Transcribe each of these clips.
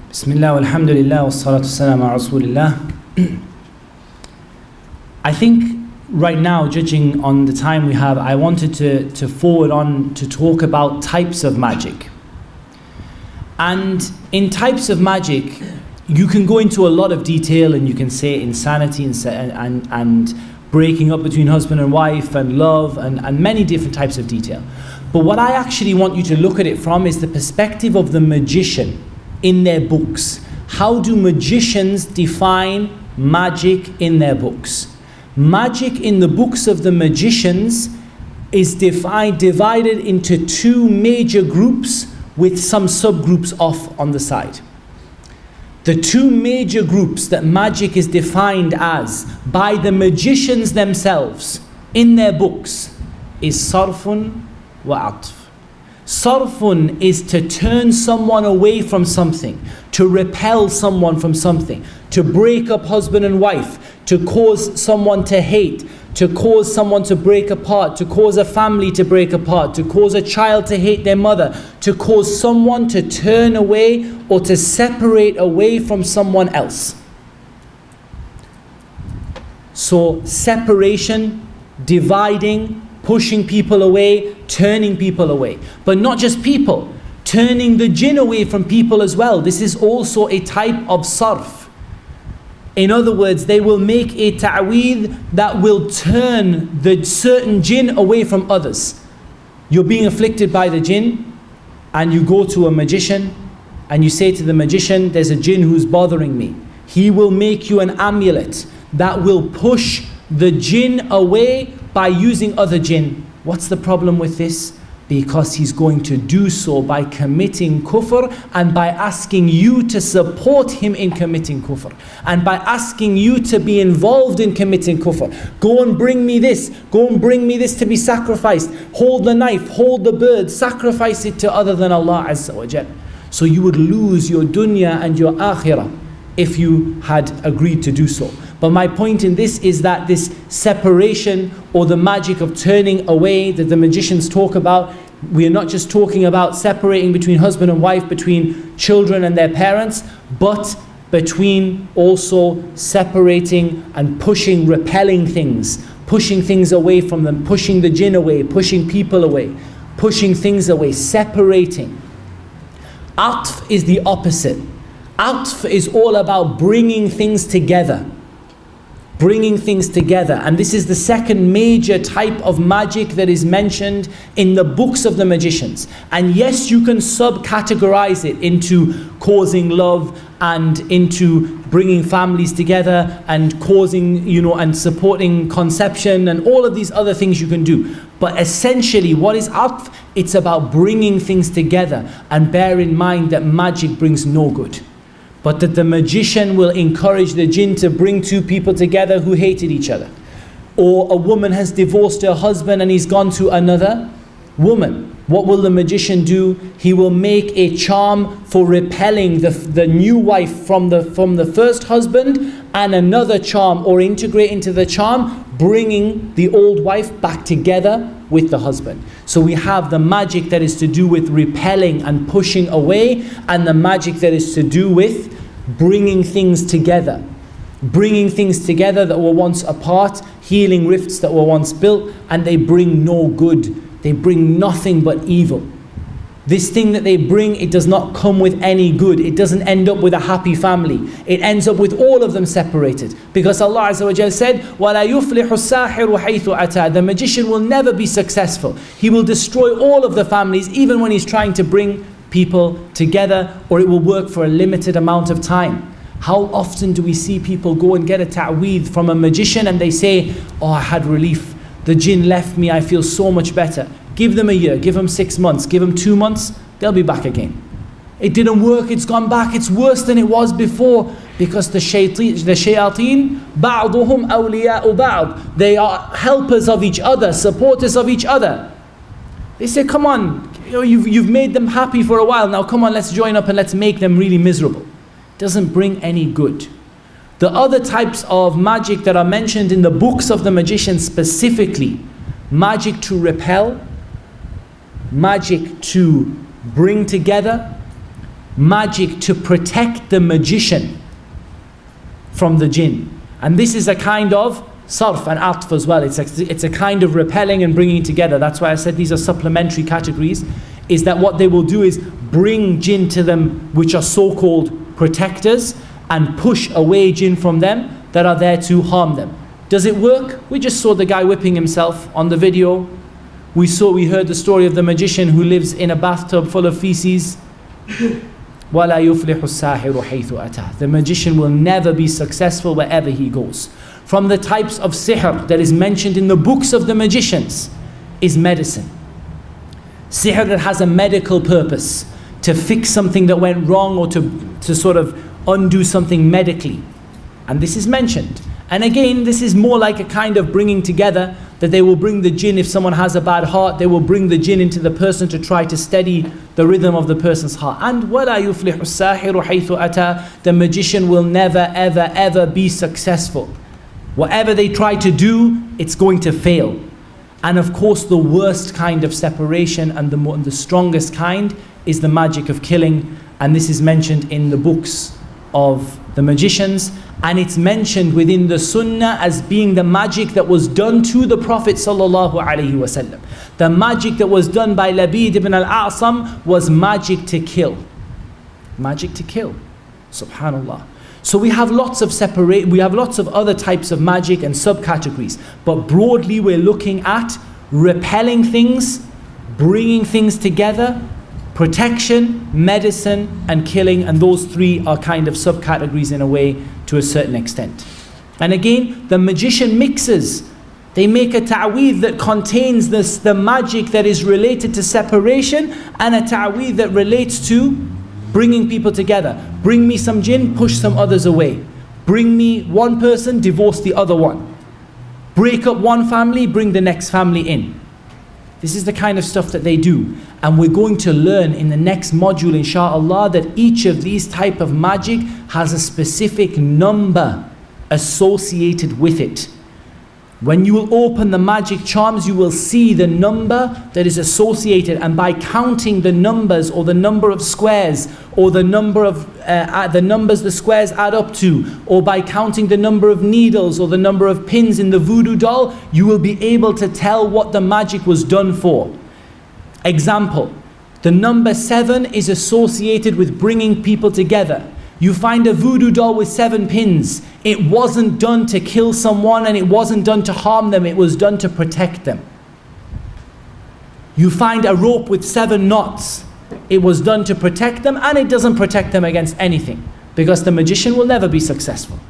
Bismillah, alhamdulillah, wa salatu salam ala Rasulillah. I think right now, judging on the time we have, I wanted to forward on to talk about types of magic. And in types of magic, you can go into a lot of detail and you can say insanity and breaking up between husband and wife and love and many different types of detail. But what I actually want you to look at it from is the perspective of the magician in their books. How do magicians define magic in their books? Magic in the books of the magicians is divided into two major groups with some subgroups off on the side. The two major groups that magic is defined as by the magicians themselves in their books is sarfun wa atf. Sarfun is to turn someone away from something, to repel someone from something, to break up husband and wife, to cause someone to hate, to cause someone to break apart, to cause a family to break apart, to cause a child to hate their mother, to cause someone to turn away or to separate away from someone else. So separation, dividing, pushing people away, turning people away. But not just people, turning the jinn away from people as well. This is also a type of sarf. In other words, they will make a ta'weed that will turn the certain jinn away from others. You're being afflicted by the jinn and you go to a magician and you say to the magician, there's a jinn who's bothering me. He will make you an amulet that will push the jinn away by using other jinn. What's the problem with this? Because he's going to do so by committing kufr and by asking you to support him in committing kufr and by asking you to be involved in committing kufr. Go and bring me this. Go and bring me this to be sacrificed. Hold the knife, hold the bird, sacrifice it to other than Allah Azza wa Jal. So you would lose your dunya and your akhirah if you had agreed to do so. But my point in this is that this separation or the magic of turning away that the magicians talk about, we are not just talking about separating between husband and wife, between children and their parents, but between also separating and pushing, repelling things, pushing things away from them, pushing the jinn away, pushing people away, pushing things away, separating. Atf is the opposite. Atf is all about bringing things together. Bringing things together. And this is the second major type of magic that is mentioned in the books of the magicians. And yes, you can subcategorize it into causing love and into bringing families together and causing, and supporting conception and all of these other things you can do. But essentially, what is atf? It's about bringing things together. And bear in mind that magic brings no good. But that the magician will encourage the jinn to bring two people together who hated each other. Or a woman has divorced her husband and he's gone to another woman. What will the magician do? He will make a charm for repelling the new wife from the first husband, and another charm, or integrate into the charm, bringing the old wife back together with the husband. So we have the magic that is to do with repelling and pushing away, and the magic that is to do with bringing things together. Bringing things together that were once apart, healing rifts that were once built, and they bring no good. They bring nothing but evil. This thing that they bring, it does not come with any good. It doesn't end up with a happy family. It ends up with all of them separated. Because Allah Azza wa Jal said, وَلَا يُفْلِحُ السَّاحِرُ حَيْثُ أَتَى. The magician will never be successful. He will destroy all of the families, even when he's trying to bring people together, or it will work for a limited amount of time. How often do we see people go and get a ta'weed from a magician and they say, oh, I had relief. The jinn left me, I feel so much better. Give them a year, give them 6 months, give them 2 months, they'll be back again. It didn't work, it's gone back, it's worse than it was before. Because the shayateen, ba'duhum awliya'u ba'd. They are helpers of each other, supporters of each other. They say, come on, you've made them happy for a while, now come on, let's join up and let's make them really miserable. It doesn't bring any good. The other types of magic that are mentioned in the books of the magicians specifically, magic to repel, magic to bring together, magic to protect the magician from the jinn. And this is a kind of sarf and atf as well. It's a kind of repelling and bringing together. That's why I said these are supplementary categories, is that what they will do is bring jinn to them, which are so-called protectors, and push away jinn from them that are there to harm them. Does it work? We just saw the guy whipping himself on the video. We heard the story of the magician who lives in a bathtub full of feces. وَلَا يُفْلِحُ السَّاحِرُ حَيْثُ أَتَى. The magician will never be successful wherever he goes. From the types of sihr that is mentioned in the books of the magicians is medicine. Sihr that has a medical purpose, to fix something that went wrong, or to sort of undo something medically. And this is mentioned. And again, this is more like a kind of bringing together, that they will bring the jinn. If someone has a bad heart, they will bring the jinn into the person to try to steady the rhythm of the person's heart. And وَلَا يُفْلِحُ السَّاحِرُ حَيْثُ أَتَى. The magician will never, ever, ever be successful. Whatever they try to do, it's going to fail. And of course, the worst kind of separation and the strongest kind is the magic of killing. And this is mentioned in the books of the magicians, and it's mentioned within the Sunnah as being the magic that was done to the Prophet sallallahu alaihi wasallam. The magic that was done by Labid ibn al-A'sam was magic to kill. Magic to kill. Subhanallah. So we have lots of other types of magic and subcategories, but broadly we're looking at repelling things, bringing things together, protection, medicine, and killing, and those three are kind of subcategories in a way to a certain extent. And again, the magician mixes. They make a ta'weed that contains the magic that is related to separation, and a ta'weed that relates to bringing people together. Bring me some jinn, push some others away. Bring me one person, divorce the other one. Break up one family, bring the next family in. This is the kind of stuff that they do. And we're going to learn in the next module, inshallah, that each of these type of magic has a specific number associated with it. When you will open the magic charms, you will see the number that is associated, and by counting the numbers, or the number of squares, or the number of the numbers the squares add up to, or by counting the number of needles or the number of pins in the voodoo doll, you will be able to tell what the magic was done for. Example, the number 7 is associated with bringing people together. You find a voodoo doll with 7 pins. It wasn't done to kill someone, and it wasn't done to harm them. It was done to protect them. You find a rope with 7 knots. It was done to protect them, and it doesn't protect them against anything, because the magician will never be successful.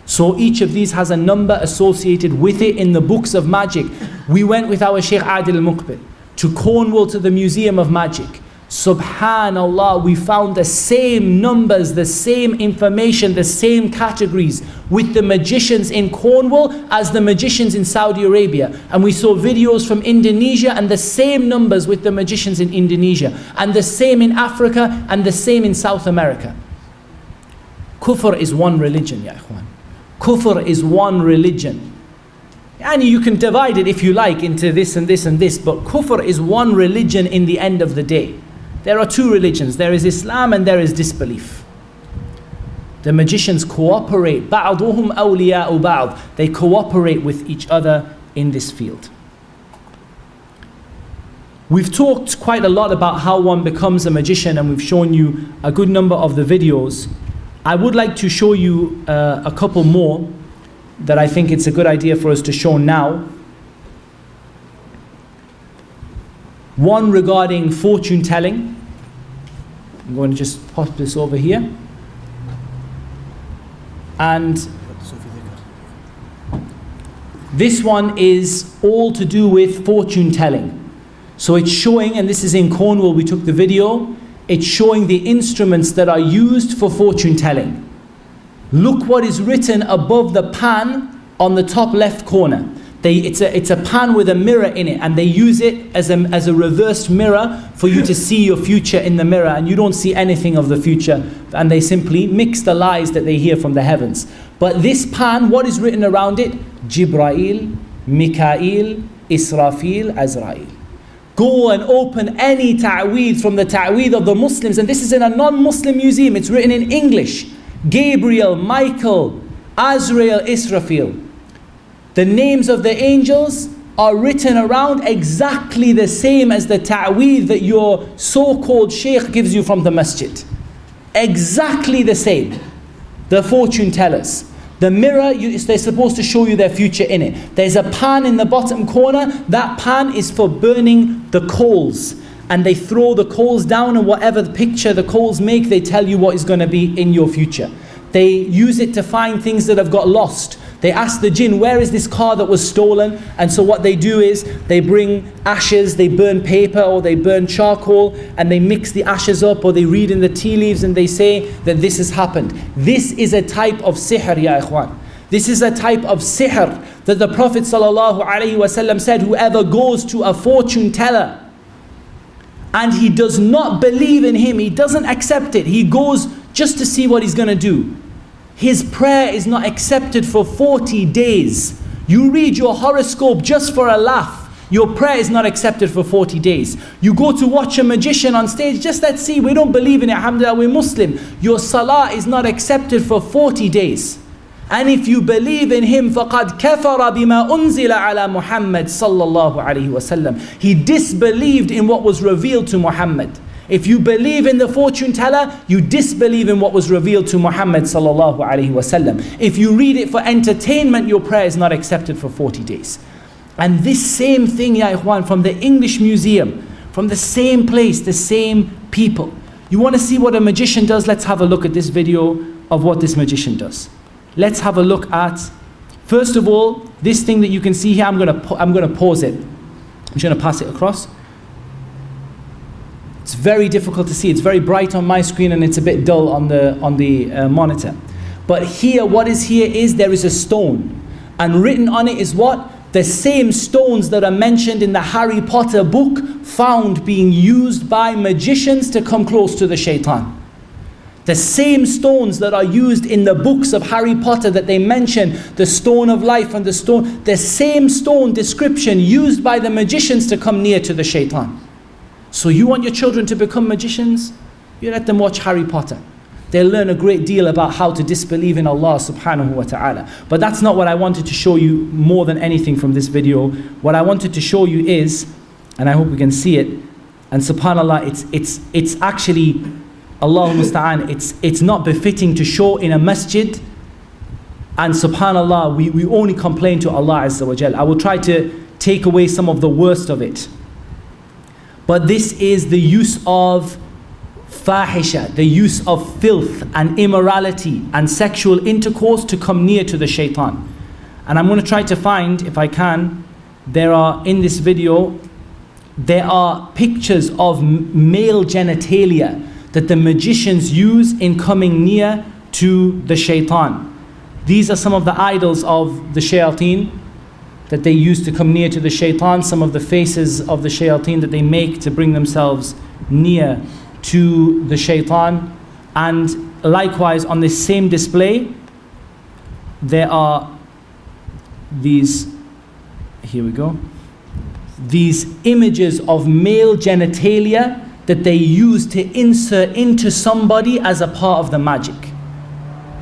So each of these has a number associated with it in the books of magic. We went with our Shaykh Adil al-Muqbil to Cornwall, to the Museum of Magic. Subhanallah, we found the same numbers, the same information, the same categories with the magicians in Cornwall as the magicians in Saudi Arabia. And we saw videos from Indonesia, and the same numbers with the magicians in Indonesia, and the same in Africa, and the same in South America. Kufr is one religion, ya ikhwan. Kufr is one religion. And you can divide it if you like into this and this and this, but kufr is one religion in the end of the day. There are 2 religions. There is Islam and there is disbelief. The magicians cooperate. بَعْضُهُمْ أَوْلِيَاءُ بَعْضٍ. They cooperate with each other in this field. We've talked quite a lot about how one becomes a magician, and we've shown you a good number of the videos. I would like to show you a couple more that I think it's a good idea for us to show now. One regarding fortune telling. I'm going to just pop this over here. And this one is all to do with fortune telling. So it's showing, and this is in Cornwall, we took the video, it's showing the instruments that are used for fortune telling. Look what is written above the pan on the top left corner. It's a pan with a mirror in it, and they use it as a reversed mirror for you to see your future in the mirror, and you don't see anything of the future, and they simply mix the lies that they hear from the heavens. But this pan, what is written around it? Jibrail, Mikail, Israfil, Azrail. Go and open any ta'weed from the ta'weed of the Muslims. And this is in a non-Muslim museum. It's written in English. Gabriel, Michael, Azrael, Israfil. The names of the angels are written around exactly the same as the ta'weed that your so-called sheikh gives you from the masjid. Exactly the same. The fortune tellers. The mirror, they're supposed to show you their future in it. There's a pan in the bottom corner. That pan is for burning the coals. And they throw the coals down, and whatever the picture the coals make, they tell you what is going to be in your future. They use it to find things that have got lost. They ask the jinn, where is this car that was stolen? And so what they do is, they bring ashes, they burn paper or they burn charcoal, and they mix the ashes up, or they read in the tea leaves and they say that this has happened. This is a type of sihr, ya ikhwan. This is a type of sihr that the Prophet ﷺ said, whoever goes to a fortune teller and he does not believe in him, he doesn't accept it, he goes just to see what he's going to do, his prayer is not accepted for 40 days. You read your horoscope just for a laugh, your prayer is not accepted for 40 days. You go to watch a magician on stage, just let's see, we don't believe in it, alhamdulillah, we're Muslim. Your salah is not accepted for 40 days. And if you believe in him, فَقَدْ كَفَرَ بِمَا أُنزِلَ عَلَى مُحَمَّدٍ صَلَّى اللَّهُ عَلَيْهِ وَسَلَّمَ. He disbelieved in what was revealed to Muhammad. If you believe in the fortune teller, you disbelieve in what was revealed to Muhammad sallallahu alaihi wasallam. If you read it for entertainment, your prayer is not accepted for 40 days. And this same thing, ya ikhwan, from the English Museum, from the same place, the same people. You want to see what a magician does? Let's have a look at this video of what this magician does. Let's have a look at, first of all, this thing that you can see here. I'm going to pause it. I'm just going to pass it across. It's very difficult to see. It's very bright on my screen and it's a bit dull on the monitor. But here, what is here is there is a stone, and written on it is what? The same stones that are mentioned in the Harry Potter book, found being used by magicians to come close to the shaitan. The same stones that are used in the books of Harry Potter that they mention, the stone of life and the same stone description used by the magicians to come near to the shaitan. So you want your children to become magicians? You let them watch Harry Potter. They'll learn a great deal about how to disbelieve in Allah subhanahu wa ta'ala. But that's not what I wanted to show you more than anything from this video. What I wanted to show you is, and I hope we can see it, and subhanAllah, it's actually, Allahu musta'an, it's not befitting to show in a masjid. And subhanAllah, we only complain to Allah Azza wa Jal. I will try to take away some of the worst of it. But this is the use of fahisha, the use of filth and immorality and sexual intercourse to come near to the shaitan. And I'm going to try to find, if I can, in this video, there are pictures of male genitalia that the magicians use in coming near to the shaitan. These are some of the idols of the shayateen that they use to come near to the shaitan, some of the faces of the shayateen that they make to bring themselves near to the shaitan. And likewise, on this same display, there are these, here we go, these images of male genitalia that they use to insert into somebody as a part of the magic.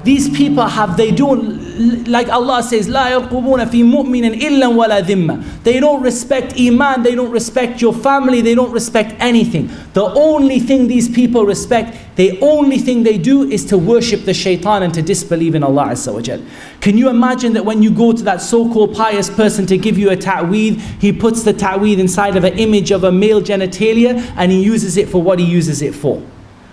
These people they don't, like Allah says, لا يرقبون في مؤمن إلا ولا ذمة. They don't respect iman, they don't respect your family, they don't respect anything. The only thing these people respect, the only thing they do is to worship the shaitan and to disbelieve in Allah Azza wa Jal. Can you imagine that when you go to that so-called pious person to give you a ta'weed, he puts the ta'weed inside of an image of a male genitalia and he uses it for what he uses it for.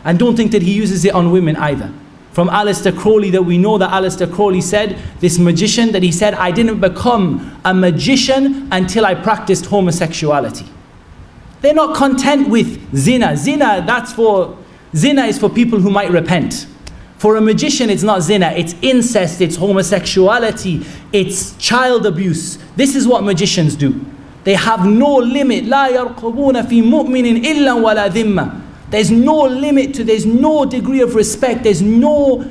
And don't think that he uses it on women either. From Aleister Crowley, that we know that Aleister Crowley said, this magician, that he said, I didn't become a magician until I practiced homosexuality. They're not content with zina. Zina is for people who might repent. For a magician, it's not zina, it's incest, it's homosexuality, it's child abuse. This is what magicians do. They have no limit. لا يرقبون في مؤمن إلا ولا ذمة. There's no limit there's no degree of respect, there's no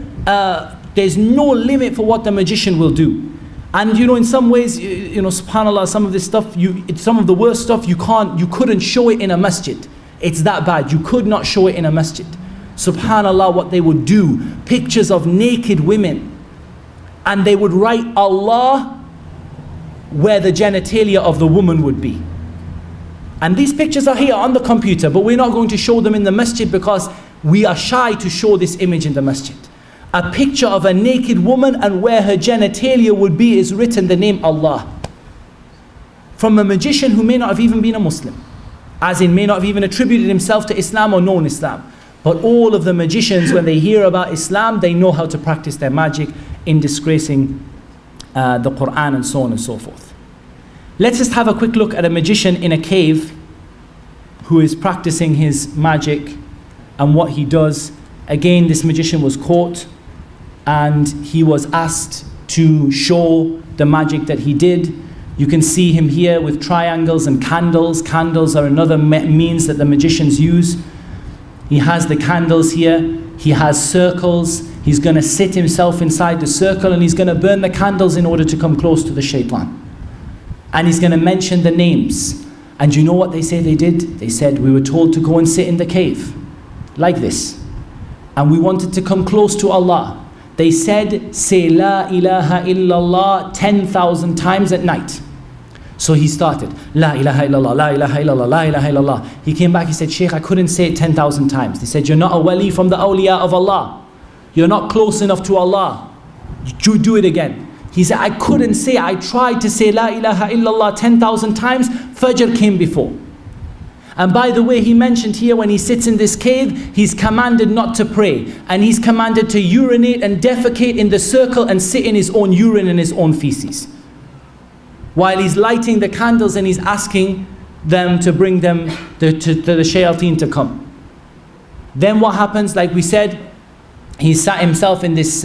limit for what the magician will do. And in some ways, subhanAllah, some of this stuff, some of the worst stuff, you couldn't show it in a masjid. It's that bad. You could not show it in a masjid. Subhanallah, what they would do, pictures of naked women, and they would write Allah where the genitalia of the woman would be. And these pictures are here on the computer, but we're not going to show them in the masjid because we are shy to show this image in the masjid. A picture of a naked woman, and where her genitalia would be is written the name Allah. From a magician who may not have even been a Muslim. As in, may not have even attributed himself to Islam or known Islam. But all of the magicians, when they hear about Islam, they know how to practice their magic in disgracing the Quran and so on and so forth. Let's just have a quick look at a magician in a cave who is practicing his magic and what he does. Again, this magician was caught and he was asked to show the magic that he did. You can see him here with triangles and candles. Candles are another means that the magicians use. He has the candles here. He has circles. He's going to sit himself inside the circle and he's going to burn the candles in order to come close to the shaitan. And he's going to mention the names. And you know what they say they did? They said, we were told to go and sit in the cave. Like this. And we wanted to come close to Allah. They said, say La ilaha illallah 10,000 times at night. So he started, La ilaha illallah, La ilaha illallah, La ilaha illallah. He came back, he said, Shaykh, I couldn't say it 10,000 times. They said, you're not a wali from the awliya of Allah. You're not close enough to Allah. You do it again. He said, I couldn't say, I tried to say La ilaha illallah 10,000 times. Fajr came before. And by the way, he mentioned here when he sits in this cave, he's commanded not to pray. And he's commanded to urinate and defecate in the circle and sit in his own urine and his own feces. While he's lighting the candles and he's asking them to bring them, the shayateen to come. Then what happens, like we said, he sat himself in this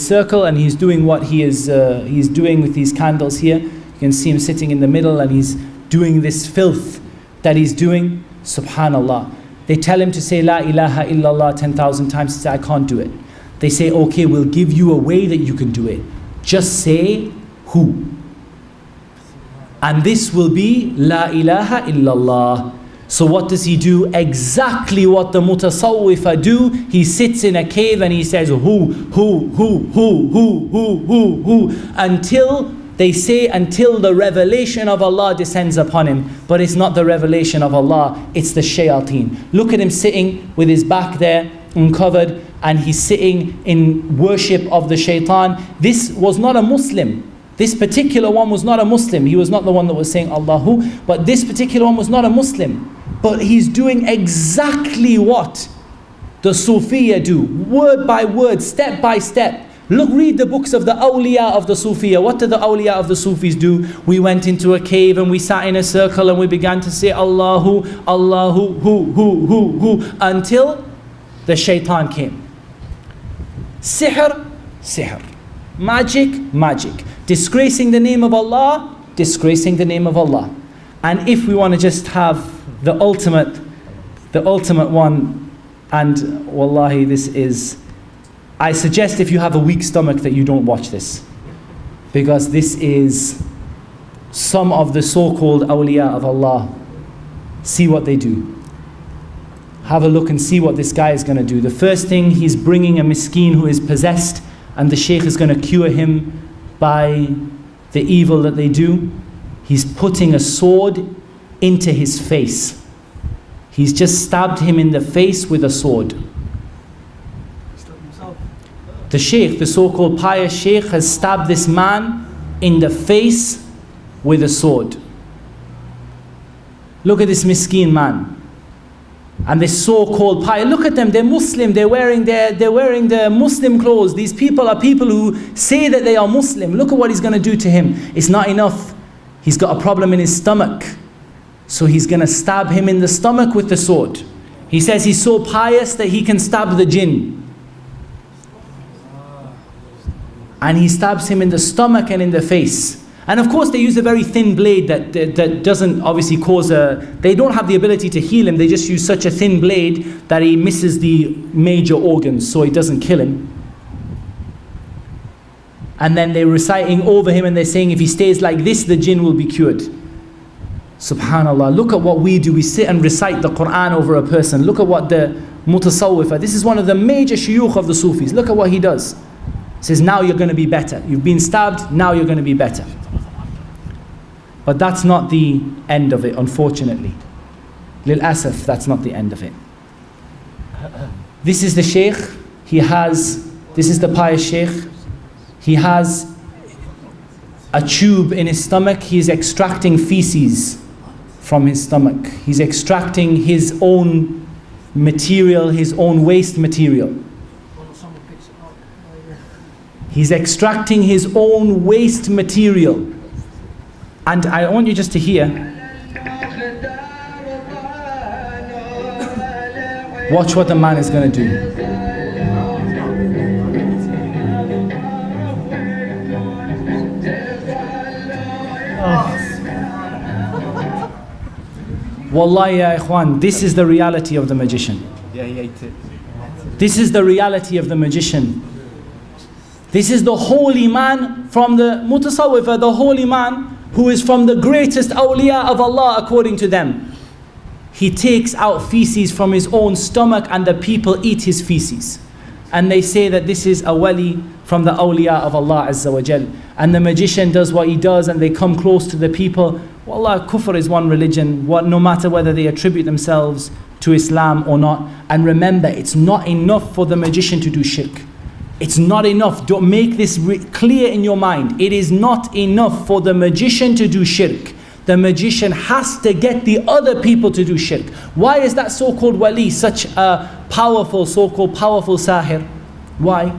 circle and he's doing what he's doing with these candles here. You can see him sitting in the middle and he's doing this filth that he's doing. Subhanallah. They tell him to say La ilaha illallah 10,000 times. He says, I can't do it. They say, okay, we'll give you a way that you can do it. Just say who. And this will be La ilaha illallah. So what does he do? Exactly what the mutasawwifa do. He sits in a cave and he says who, until they say, until the revelation of Allah descends upon him. But it's not the revelation of Allah, it's the shayateen. Look at him sitting with his back there uncovered, and he's sitting in worship of the shaitan. This was not a Muslim. This particular one was not a Muslim. He was not the one that was saying Allahu, but this particular one was not a Muslim. But he's doing exactly what the Sufiya do, word by word, step by step. Look, read the books of the awliya of the Sufiya. What did the awliya of the Sufis do? We went into a cave and we sat in a circle and we began to say Allahu, Allahu, hu, until the shaitan came. Sihr, sihr. Magic, magic. Disgracing the name of Allah, disgracing the name of Allah. And if we want to just have the ultimate one, and wallahi, this is, I suggest if you have a weak stomach that you don't watch this, because this is some of the so-called awliya of Allah. See what they do. Have a look and see what this guy is going to do. The first thing, he's bringing a miskin who is possessed, and the sheikh is going to cure him by the evil that they do. He's putting a sword into his face. He's just stabbed him in the face with a sword. The sheikh, the so-called pious sheikh, has stabbed this man in the face with a sword. Look at this miskin man. And this so-called pious, look at them, they're Muslim, they're wearing their Muslim clothes. These people are people who say that they are Muslim. Look at what he's going to do to him. It's not enough. He's got a problem in his stomach. So he's going to stab him in the stomach with the sword. He says he's so pious that he can stab the jinn. And he stabs him in the stomach and in the face. And of course they use a very thin blade that doesn't obviously cause they don't have the ability to heal him. They just use such a thin blade that he misses the major organs, so it doesn't kill him. And then they're reciting over him and they're saying if he stays like this, the jinn will be cured. Subhanallah, look at what we do. We sit and recite the Quran over a person. Look at what the mutasawwifa, this is one of the major shuyukh of the Sufis. Look at what he does. He says, now you're going to be better. You've been stabbed, now you're going to be better. But that's not the end of it, unfortunately. Lil Asaf, that's not the end of it. This is the Shaykh. This is the pious Shaykh. He has a tube in his stomach. He is extracting feces from his stomach. He's extracting his own material, his own waste material. He's extracting his own waste material. And I want you just to hear. Watch what the man is going to do. Wallahi ya ikhwan, this is the reality of the magician. Yeah, he ate it. This is the reality of the magician. This is the holy man from the mutasawwifa, the holy man who is from the greatest awliya of Allah according to them. He takes out feces from his own stomach and the people eat his feces. And they say that this is a wali from the awliya of Allah Azza wa Jal. And the magician does what he does and they come close to the people. Wallah, kufr is one religion, no matter whether they attribute themselves to Islam or not. And remember, it's not enough for the magician to do shirk. It's not enough. Don't make this clear in your mind. It is not enough for the magician to do shirk. The magician has to get the other people to do shirk. Why is that so-called wali such a powerful, so-called powerful sahir? Why?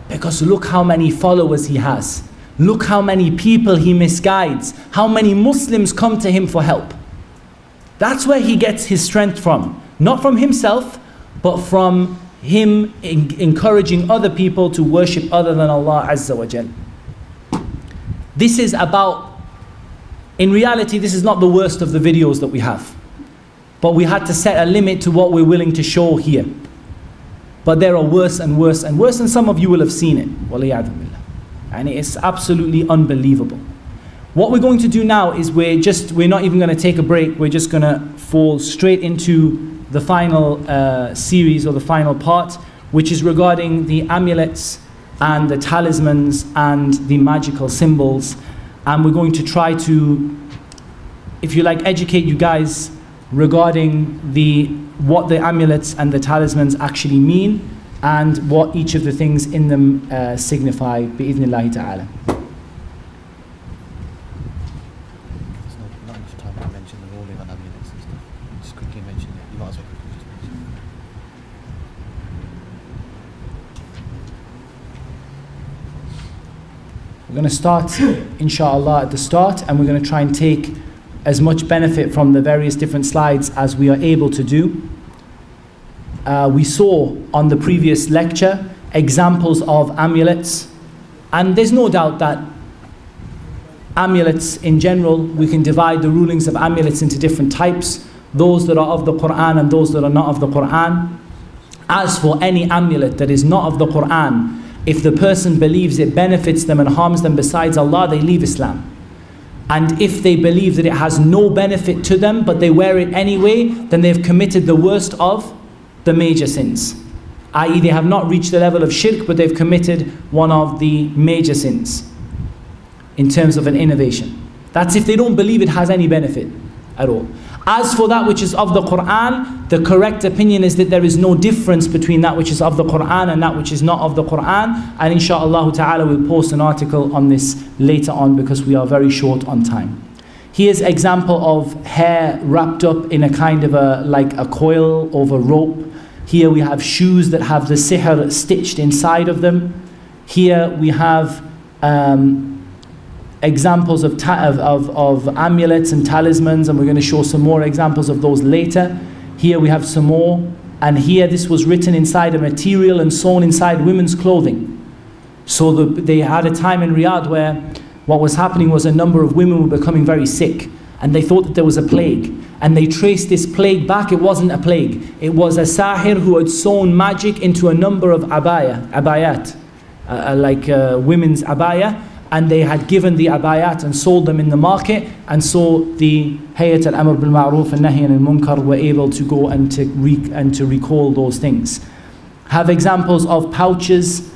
Because look how many followers he has. Look how many people he misguides. How many Muslims come to him for help. That's where he gets his strength from. Not from himself, but from him encouraging other people to worship other than Allah Azza wa Jal. This is about, in reality, this is not the worst of the videos that we have. But we had to set a limit to what we're willing to show here. But there are worse and worse and worse, and some of you will have seen it. Waliyadu billah. And it's absolutely unbelievable. What we're going to do now is we're not even going to take a break. We're just going to fall straight into the final series or the final part, which is regarding the amulets and the talismans and the magical symbols. And we're going to try to, if you like, educate you guys regarding what the amulets and the talismans actually mean and what each of the things in them signify, bi-idhnillahi ta'ala. There's not enough time to mention the ruling on amulets and stuff. Just quickly mention it. You might as well quickly just mention it. We're going to start, inshallah, at the start, and we're going to try and take as much benefit from the various different slides as we are able to do. We saw on the previous lecture examples of amulets, and there's no doubt that amulets in general, we can divide the rulings of amulets into different types, those that are of the Quran and those that are not of the Quran. As for any amulet that is not of the Quran, if the person believes it benefits them and harms them besides Allah, they leave Islam. And if they believe that it has no benefit to them, but they wear it anyway, then they've committed the worst of the major sins. I.e., they have not reached the level of shirk, but they've committed one of the major sins in terms of an innovation. That's if they don't believe it has any benefit at all. As for that which is of the Quran, the correct opinion is that there is no difference between that which is of the Quran and that which is not of the Quran. And inshaAllah ta'ala we'll post an article on this later on because we are very short on time. Here's an example of hair wrapped up in a kind of like a coil over rope. Here we have shoes that have the sihr stitched inside of them. Here we have examples of amulets and talismans, and we're going to show some more examples of those later. Here we have some more, and here this was written inside a material and sewn inside women's clothing. So they had a time in Riyadh where what was happening was a number of women were becoming very sick, and they thought that there was a plague, and they traced this plague back. It wasn't a plague, it was a sahir who had sewn magic into a number of abayat, women's abaya, and they had given the abayat and sold them in the market, and so the Hayat al-Amr bil Ma'ruf and Nahy anil Munkar were able to go and to recall those things. Have examples of pouches,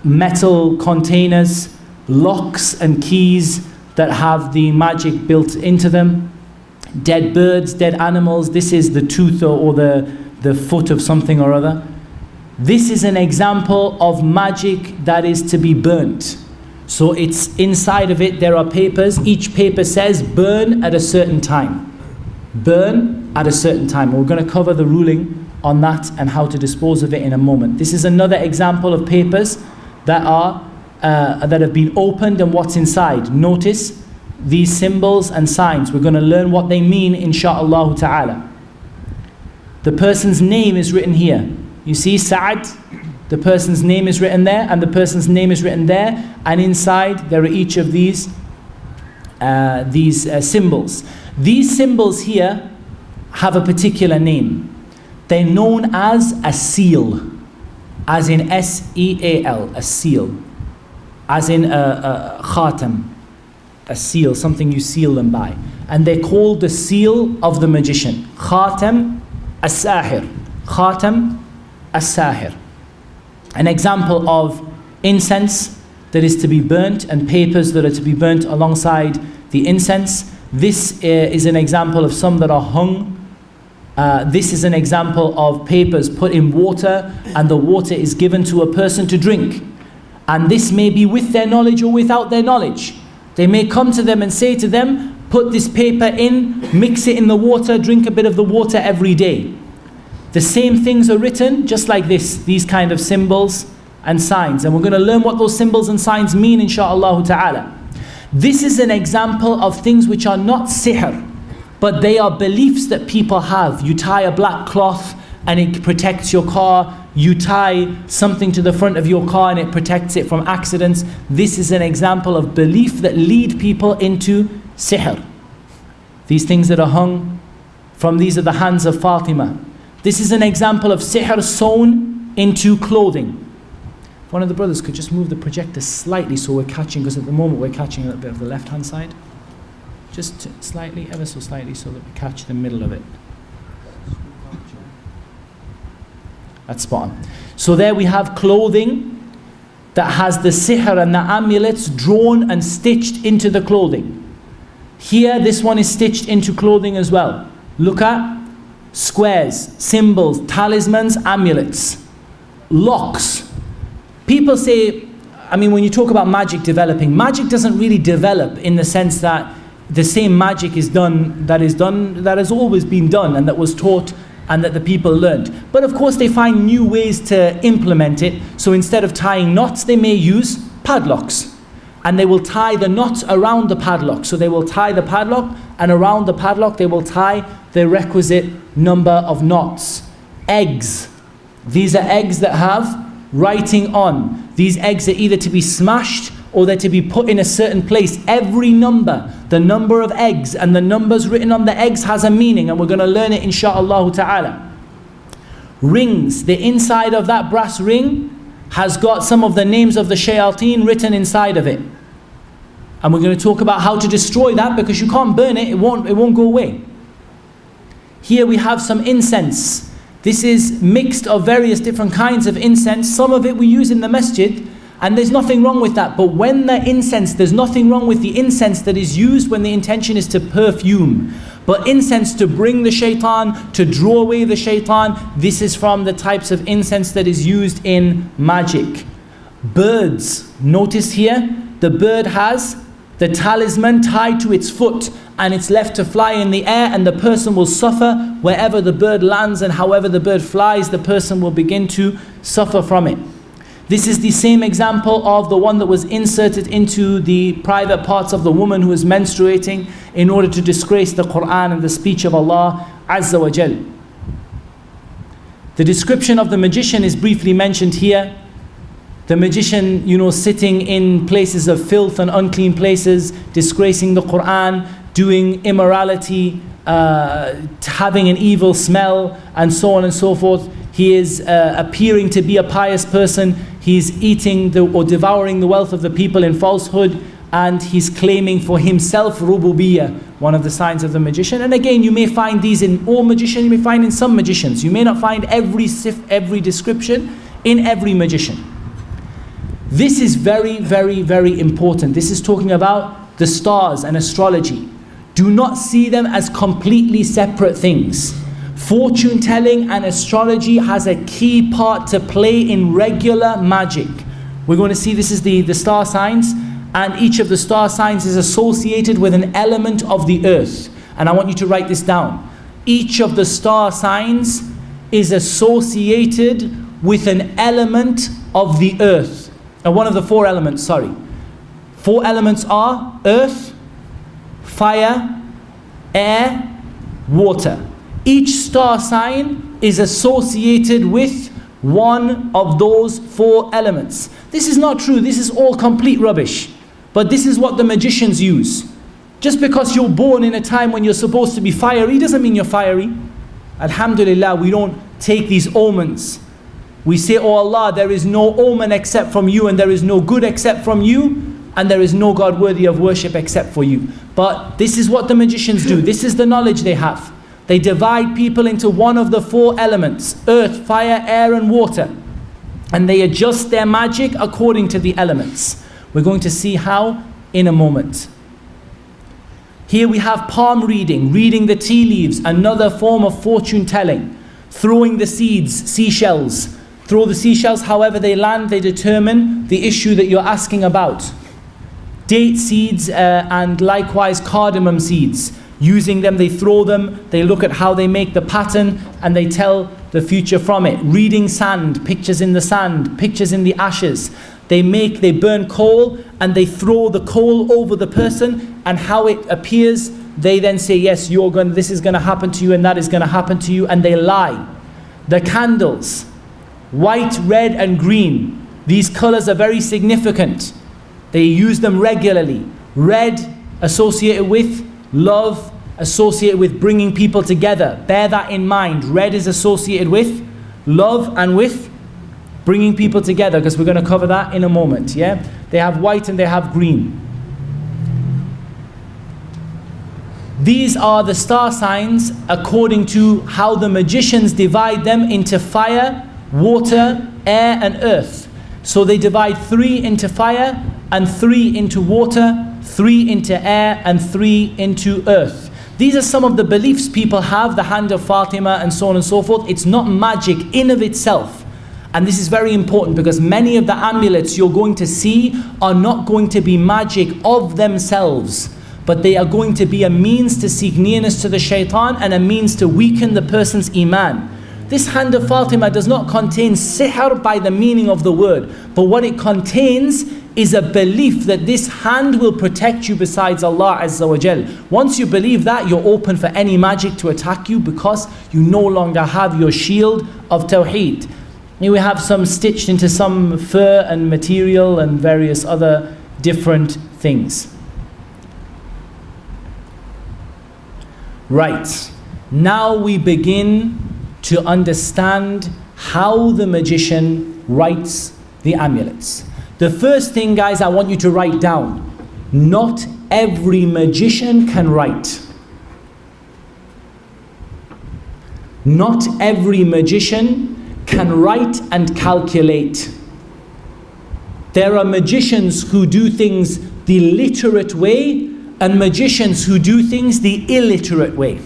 metal containers, locks and keys that have the magic built into them, dead birds, dead animals. This is the tooth or the foot of something or other. This is an example of magic that is to be burnt. So it's inside of it, there are papers. Each paper says burn at a certain time. Burn at a certain time. We're going to cover the ruling on that and how to dispose of it in a moment. This is another example of papers that have been opened and what's inside. Notice these symbols and signs. We're going to learn what they mean, insha'Allah ta'ala. The person's name is written here. You see Sa'ad, the person's name is written there, and the person's name is written there, and inside there are each of these symbols. These symbols here have a particular name. They're known as a seal, as in S-E-A-L, a seal, as in a khatam, a seal, something you seal them by. And they're called the seal of the magician, Khatam as-Sahir, Khatam as-Sahir. An example of incense that is to be burnt and papers that are to be burnt alongside the incense. This is an example of some that are hung. This is an example of papers put in water, and the water is given to a person to drink. And this may be with their knowledge or without their knowledge. They may come to them and say to them, put this paper in, mix it in the water, drink a bit of the water every day. The same things are written just like this, these kind of symbols and signs. And we're going to learn what those symbols and signs mean, insha'Allah ta'ala. This is an example of things which are not sihr, but they are beliefs that people have. You tie a black cloth and it protects your car. You tie something to the front of your car and it protects it from accidents. This is an example of belief that lead people into sihr. These things that are hung from, these are the hands of Fatima. This is an example of sihr sewn into clothing. If one of the brothers could just move the projector slightly so we're catching, because at the moment we're catching a little bit of the left hand side. Just slightly, ever so slightly, so that we catch the middle of it. That's spot on. So there we have clothing that has the sihr and the amulets drawn and stitched into the clothing. Here, this one is stitched into clothing as well. Look at squares, symbols, talismans, amulets, locks. People say, I mean, when you talk about magic developing, magic doesn't really develop in the sense that the same magic is done, that has always been done and that was taught and that the people learned. But of course they find new ways to implement it. So instead of tying knots, they may use padlocks. And they will tie the knots around the padlock. So they will tie the padlock, and around the padlock they will tie the requisite number of knots. Eggs. These are eggs that have writing on. These eggs are either to be smashed or they're to be put in a certain place. Every number, the number of eggs and the numbers written on the eggs has a meaning, and we're going to learn it insha'Allah ta'ala. Rings. The inside of that brass ring has got some of the names of the shayateen written inside of it. And we're going to talk about how to destroy that, because you can't burn it, it won't go away. Here we have some incense. This is mixed of various different kinds of incense. Some of it we use in the masjid, and there's nothing wrong with that. But when the incense, there's nothing wrong with the incense that is used when the intention is to perfume. But incense to bring the shaitan, to draw away the shaitan, this is from the types of incense that is used in magic. Birds. Notice here, the bird has the talisman tied to its foot, and it's left to fly in the air, and the person will suffer wherever the bird lands, and however the bird flies, the person will begin to suffer from it. This is the same example of the one that was inserted into the private parts of the woman who is menstruating in order to disgrace the Quran and the speech of Allah Azza wa Jal. The description of the magician is briefly mentioned here. The magician, sitting in places of filth and unclean places, disgracing the Quran, doing immorality, having an evil smell, and so on and so forth. He is appearing to be a pious person. he's eating or devouring the wealth of the people in falsehood, and he's claiming for himself rububiyyah, one of the signs of the magician. And again, you may find these in all magicians, you may find in some magicians. You may not find every description in every magician. This is very, very, very important. This is talking about the stars and astrology. Do not see them as completely separate things. Fortune telling and astrology has a key part to play in regular magic. We're going to see this is the star signs, and each of the star signs is associated with an element of the earth. And I want you to write this down. Each of the star signs is associated with an element of the earth. One of the four elements, sorry. Four elements are earth, fire, air, water. Each star sign is associated with one of those four elements. This is not true. This is all complete rubbish. But this is what the magicians use. Just because you're born in a time when you're supposed to be fiery doesn't mean you're fiery. Alhamdulillah, we don't take these omens. We say, oh Allah, there is no omen except from you, and there is no good except from you, and there is no God worthy of worship except for you. But this is what the magicians do. This is the knowledge they have. They divide people into one of the four elements: earth, fire, air, and water. And they adjust their magic according to the elements. We're going to see how in a moment. Here we have palm reading, reading the tea leaves, another form of fortune telling. Throwing the seeds, seashells. Throw the seashells, however they land, they determine the issue that you're asking about. Date seeds and likewise cardamom seeds. Using them, they throw them, they look at how they make the pattern, and they tell the future from it. Reading sand, pictures in the sand, pictures in the ashes. They burn coal, and they throw the coal over the person, and how it appears, they then say, yes, this is going to happen to you, and that is going to happen to you, and they lie. The candles, white, red, and green. These colors are very significant. They use them regularly. Red associated with love, associated with bringing people together. Bear that in mind. Red is associated with love and with bringing people together, because we're going to cover that in a moment. Yeah, they have white and they have green. These are the star signs according to how the magicians divide them into fire, water, air, and earth. So they divide 3 into fire, and 3 into water, 3 into air, and 3 into earth. These are some of the beliefs people have, the hand of Fatima and so on and so forth. It's not magic in of itself. And this is very important, because many of the amulets you're going to see are not going to be magic of themselves, but they are going to be a means to seek nearness to the shaitan and a means to weaken the person's iman. This hand of Fatima does not contain sihr by the meaning of the word, but what it contains is a belief that this hand will protect you besides Allah Azza wa Jal. Once you believe that, you're open for any magic to attack you, because you no longer have your shield of Tawheed. Here we have some stitched into some fur and material and various other different things. Right, now we begin to understand how the magician writes the amulets. The first thing, guys, I want you to write down: not every magician can write. Not every magician can write and calculate. There are magicians who do things the literate way, and magicians who do things the illiterate way.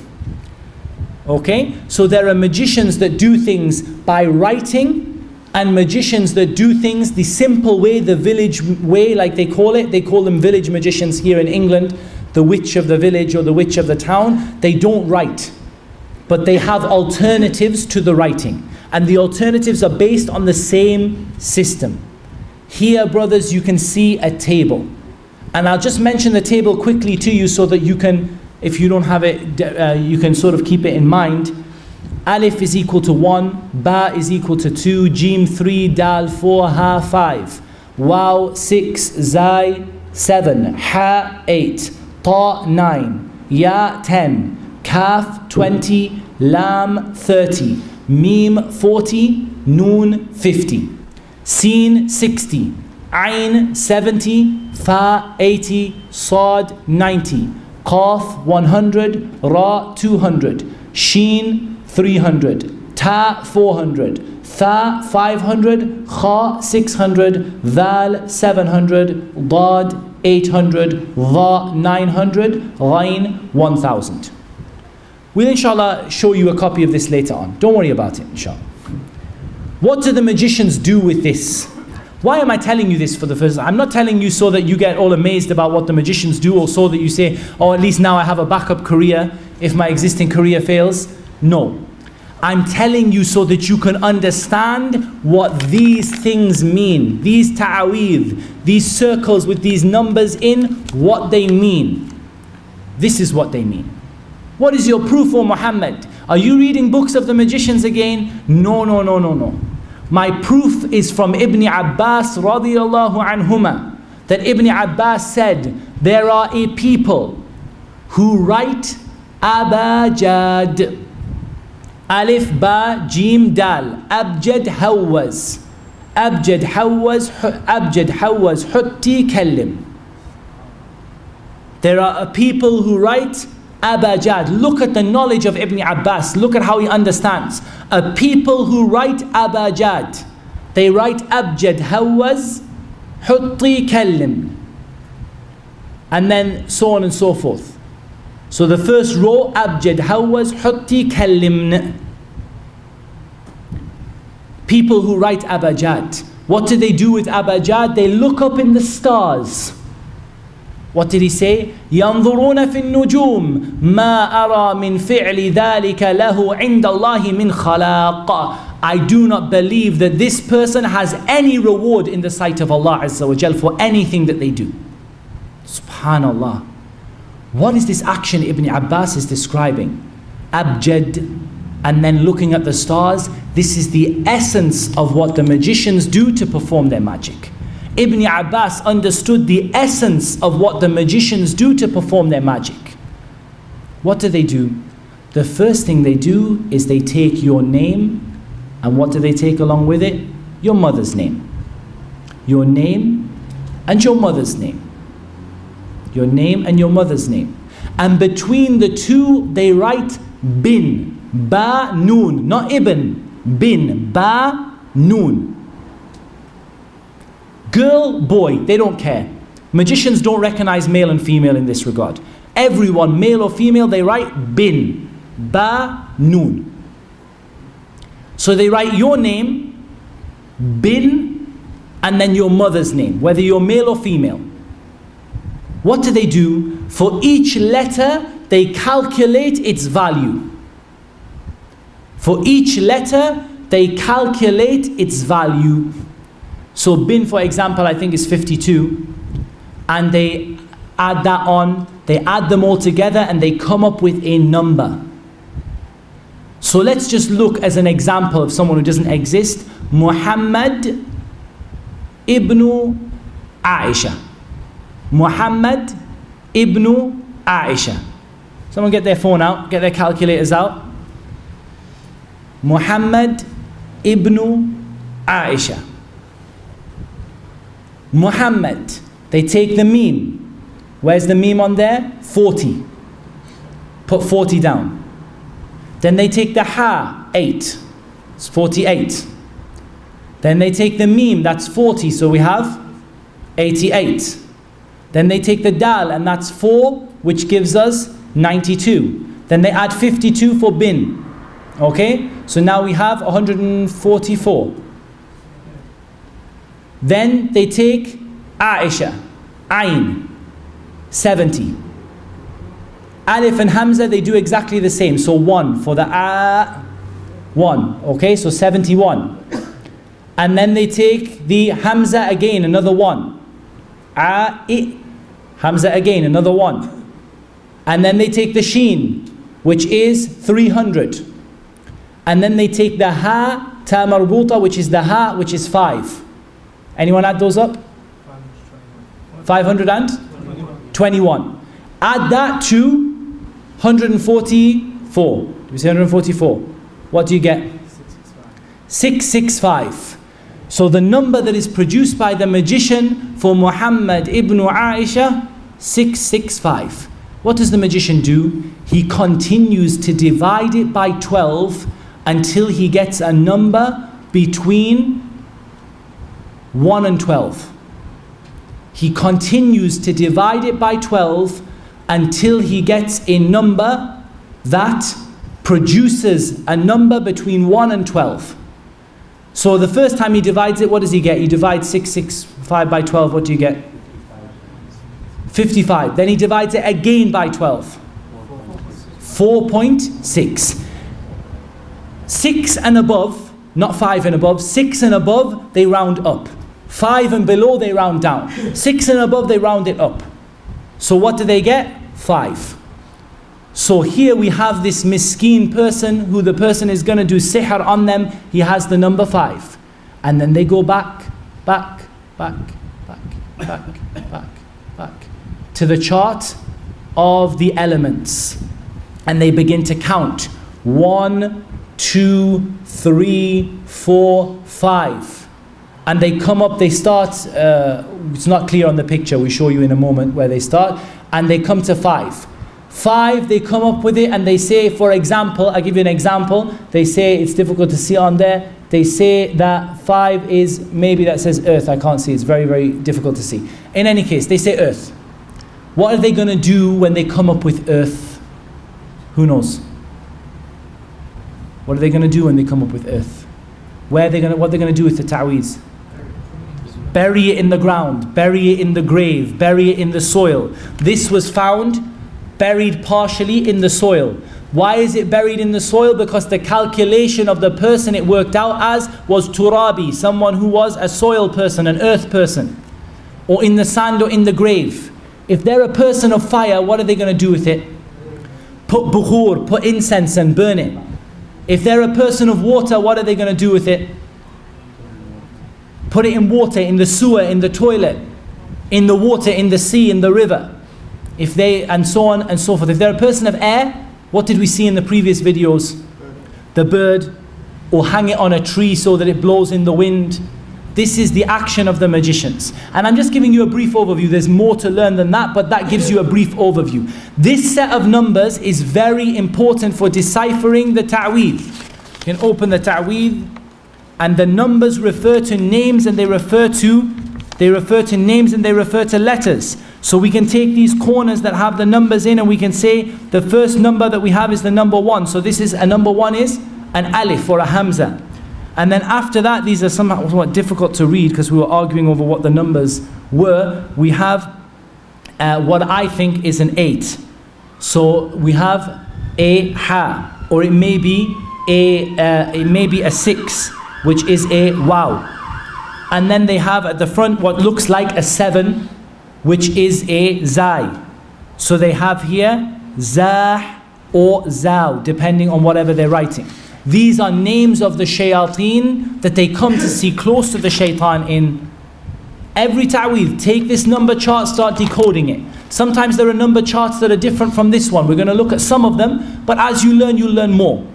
Okay? So there are magicians that do things by writing, and magicians that do things the simple way, the village way, like they call it. They call them village magicians here in England, the witch of the village or the witch of the town. They don't write, but they have alternatives to the writing. And the alternatives are based on the same system. Here, brothers, you can see a table. And I'll just mention the table quickly to you so that you can, if you don't have it, you can sort of keep it in mind. Alif is equal to 1, Ba is equal to 2, Jim 3, Dal 4, Ha 5, Waw 6, Zai 7, Ha 8, Ta 9, Ya 10, Kaf 20, Lam 30, Mim 40, Noon 50. Sin 60, Ain 70, Fa 80, Sad 90, Qaf 100, Ra 200, Sheen 300, Ta 400, Tha 500, Kha 600, Dhal 700, Dad 800, Dha 900, Ghain 1000. We'll inshallah show you a copy of this later on. Don't worry about it, inshallah. What do the magicians do with this? Why am I telling you this for the first time? I'm not telling you so that you get all amazed about what the magicians do, or so that you say, oh, at least now I have a backup career if my existing career fails. No. I'm telling you so that you can understand what these things mean. These ta'aweedh, these circles with these numbers in, what they mean. This is what they mean. What is your proof, O Muhammad? Are you reading books of the magicians again? No. My proof is from Ibn Abbas radiyallahu anhuma, that Ibn Abbas said, there are a people who write abajad, alif ba jim dal, abjad hawaz, hutti kallim. There are people who write abajad. Look at the knowledge of Ibn Abbas. Look at how he understands. A people who write abajad. They write abjad hawaz, hutti kallim. And then so on and so forth. So the first row, abjad hawaz, hutti kallimn. People who write abajad. What do they do with abajad? They look up in the stars. What did he say? ينظرون في النجوم ما أرى من فعل ذلك له عند الله من خلاق. I do not believe that this person has any reward in the sight of Allah Azza wa Jal for anything that they do. Subhanallah. What is this action Ibn Abbas is describing? Abjad, and then looking at the stars. This is the essence of what the magicians do to perform their magic. Ibn Abbas understood the essence of what the magicians do to perform their magic. What do? The first thing they do is they take your name, and what do they take along with it? Your mother's name. Your name and your mother's name. Your name and your mother's name. And between the two they write bin, ba, noon, not ibn, bin, ba, noon. Girl, boy, they don't care. Magicians don't recognize male and female in this regard. Everyone, male or female, they write bin, ba, noon. So they write your name, bin, and then your mother's name, whether you're male or female. What do? For each letter, they calculate its value. For each letter, they calculate its value. So bin, for example, I think is 52, and they add that on, they add them all together and they come up with a number. So let's just look as an example of someone who doesn't exist. Muhammad ibn Aisha. Muhammad ibn Aisha. Someone get their phone out, get their calculators out. Muhammad ibn Aisha. Muhammad, they take the meme. Where's the meme on there? 40. Put 40 down. Then they take the ha, 8. It's 48. Then they take the meme, that's 40, so we have 88. Then they take the dal, and that's 4, which gives us 92. Then they add 52 for bin. Okay? So now we have 144. Then they take Aisha, Ain, 70. Alif and Hamza, they do exactly the same. So 1 for the 1. Okay, so 71. And then they take the Hamza again, another 1. Hamza again, another 1. And then they take the Sheen, which is 300. And then they take the Ha, Ta marbuta, which is the Ha, which is 5. Anyone add those up? 521. Add that to 144. Do we say 144? What do you get? 665. So the number that is produced by the magician for Muhammad ibn Aisha, 665. What does the magician do? He continues to divide it by 12 until he gets a number between 1 and 12. He continues to divide it by 12 until he gets a number that produces a number between 1 and 12. So the first time he divides it, what does he get? He divides 665 by 12, what do you get? 55. Then he divides it again by 12. 4.6. 6 and above, not 5 and above, 6 and above, they round up. 5 and below, they round down. 6 and above, they round it up. So what do they get? 5. So here we have this miskeen person who the person is going to do sihr on them. He has the number 5. And then they go back to the chart of the elements. And they begin to count. 1, 2, 3, 4, 5. And they come up, they start, it's not clear on the picture, we'll show you in a moment where they start. And they come to 5. 5, they come up with it and they say, for example, I'll give you an example. They say, it's difficult to see on there. They say that 5 is, maybe that says earth, I can't see, it's very, very difficult to see. In any case, they say earth. What are they going to do when they come up with earth? Who knows? What are they going to do when they come up with earth? What are they going to do with the ta'weez? Bury it in the ground, bury it in the grave, bury it in the soil. This was found buried partially in the soil. Why is it buried in the soil? Because the calculation of the person it worked out as was turabi, someone who was a soil person, an earth person, or in the sand or in the grave. If they're a person of fire, what are they going to do with it? Put bukhur, put incense and burn it. If they're a person of water, what are they going to do with it? Put it in water, in the sewer, in the toilet, in the water, in the sea, in the river. If they, and so on and so forth. If they're a person of air, what did we see in the previous videos? The bird, or hang it on a tree so that it blows in the wind. This is the action of the magicians. And I'm just giving you a brief overview. There's more to learn than that, but that gives you a brief overview. This set of numbers is very important for deciphering the ta'weed. You can open the ta'weed, and the numbers refer to names and they refer to names and they refer to letters. So we can take these corners that have the numbers in and we can say the first number that we have is the number 1. So this is, a number 1 is an alif or a hamza. And then after that, these are somewhat difficult to read because we were arguing over what the numbers were. We have what I think is an 8. So we have a ha, or it may be a 6, which is a wow. And then they have at the front what looks like a 7, which is a zai. So they have here zah or zaw, depending on whatever they're writing. These are names of the shayateen that they come to see close to the shaitan in. Every ta'weed, take this number chart, start decoding it. Sometimes there are number charts that are different from this one. We're going to look at some of them, but as you learn, you'll learn more.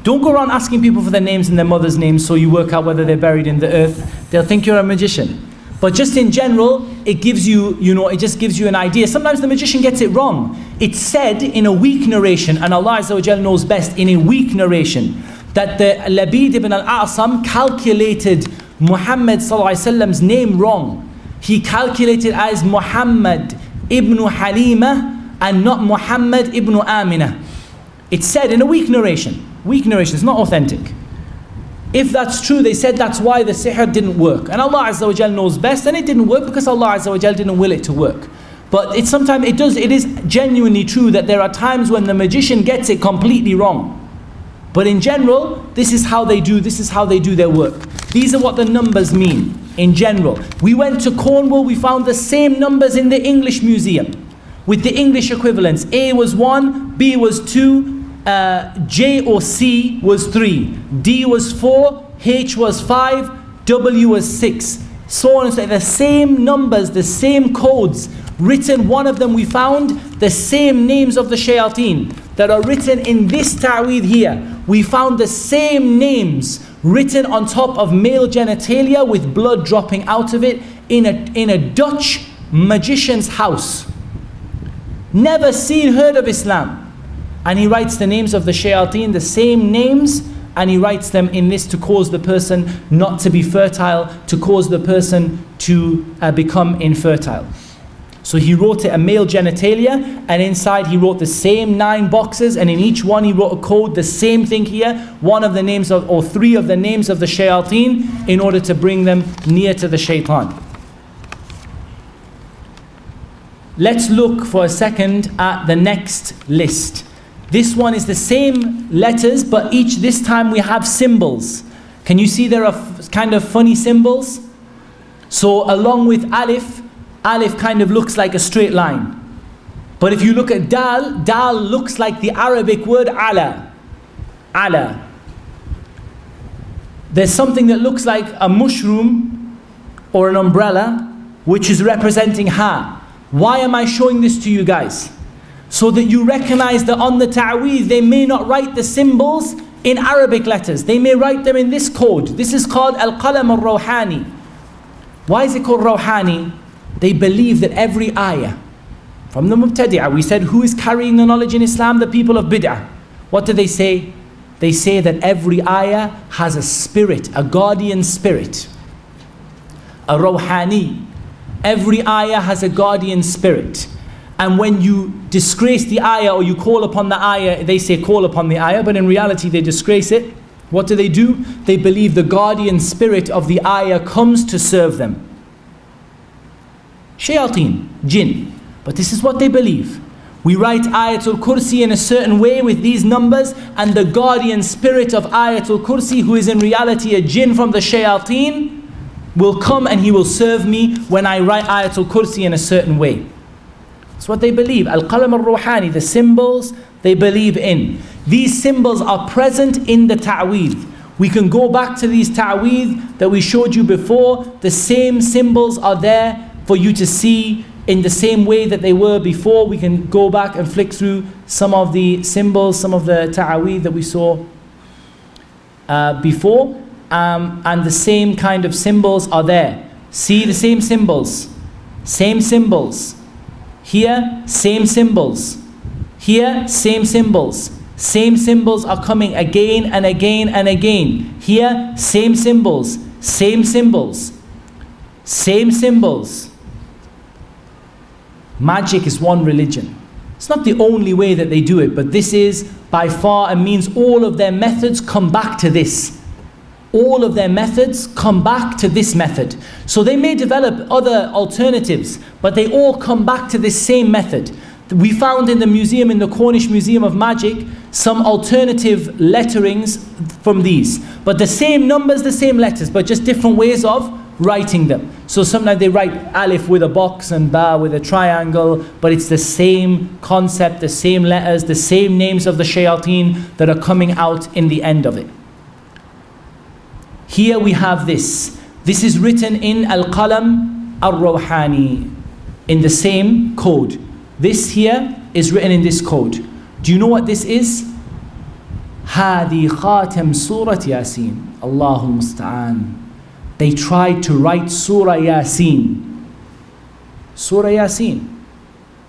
Don't go around asking people for their names and their mother's names so you work out whether they're buried in the earth. They'll think you're a magician. But just in general, it gives you, it just gives you an idea. Sometimes the magician gets it wrong. It's said in a weak narration, and Allah Azza wa Jal knows best, in a weak narration, that the Labid ibn al-A'sam calculated Muhammad sallallahu alaihi wasallam's name wrong. He calculated as Muhammad ibn Halima and not Muhammad ibn Amina. It's said in a weak narration. Weak narration, it's not authentic. If that's true, they said that's why the sihr didn't work. And Allah Azza wa Jal knows best, and it didn't work because Allah Azza wa Jal didn't will it to work. But it is genuinely true that there are times when the magician gets it completely wrong. But in general, this is how they do their work. These are what the numbers mean in general. We went to Cornwall, we found the same numbers in the English Museum with the English equivalents. A was 1, B was 2, J or C was 3, D was 4, H was 5, W was 6. So on and so forth. The same numbers, the same codes written. One of them we found the same names of the shayateen that are written in this ta'weed here. We found the same names written on top of male genitalia with blood dropping out of it in a Dutch magician's house. Never seen, heard of Islam. And he writes the names of the shayateen, the same names, and he writes them in this to cause the person not to be fertile, to cause the person to become infertile. So he wrote it a male genitalia, and inside he wrote the same 9 boxes, and in each one he wrote a code, the same thing here, one of the names of, or 3 of the names of the shayateen, in order to bring them near to the shaitan. Let's look for a second at the next list. This one is the same letters, but this time we have symbols. Can you see there are kind of funny symbols? So along with alif, alif kind of looks like a straight line. But if you look at dal, dal looks like the Arabic word ala. Ala. There's something that looks like a mushroom or an umbrella, which is representing ha. Why am I showing this to you guys? So that you recognize that on the ta'weez, they may not write the symbols in Arabic letters. They may write them in this code. This is called Al-Qalam Al-Rawhani. Why is it called Rawhani? They believe that every ayah, from the Mubtadi'ah, we said, who is carrying the knowledge in Islam? The people of Bid'ah. What do they say? They say that every ayah has a spirit, a guardian spirit. A Rawhani. Every ayah has a guardian spirit. And when you disgrace the ayah or you call upon the ayah, they say call upon the ayah, but in reality they disgrace it. What do? They believe the guardian spirit of the ayah comes to serve them. Shayateen, jinn. But this is what they believe. We write Ayatul Kursi in a certain way with these numbers, and the guardian spirit of Ayatul Kursi, who is in reality a jinn from the shayateen, will come and he will serve me when I write Ayatul Kursi in a certain way. That's what they believe. Al-Qalam Al-Ruhani, the symbols they believe in. These symbols are present in the ta'weed. We can go back to these ta'weed that we showed you before. The same symbols are there for you to see in the same way that they were before. We can go back and flick through some of the symbols, some of the ta'weed that we saw before. And the same kind of symbols are there. See the same symbols. Same symbols. Here, same symbols. Here, same symbols. Same symbols are coming again and again and again. Here, same symbols. Same symbols. Same symbols. Magic is one religion. It's not the only way that they do it, but this is by far and means all of their methods come back to this. All of their methods come back to this method. So they may develop other alternatives, but they all come back to this same method. We found in the museum, in the Cornish Museum of Magic, some alternative letterings from these. But the same numbers, the same letters, but just different ways of writing them. So sometimes they write alif with a box and ba with a triangle, but it's the same concept, the same letters, the same names of the shayateen that are coming out in the end of it. Here we have this. This is written in Al-Qalam Al-Rawhani, in the same code. This here is written in this code. Do you know what this is? Hadi Khatam Surah Yasin. Allahul Musta'an. They tried to write Surah Yasin. Surah Yasin.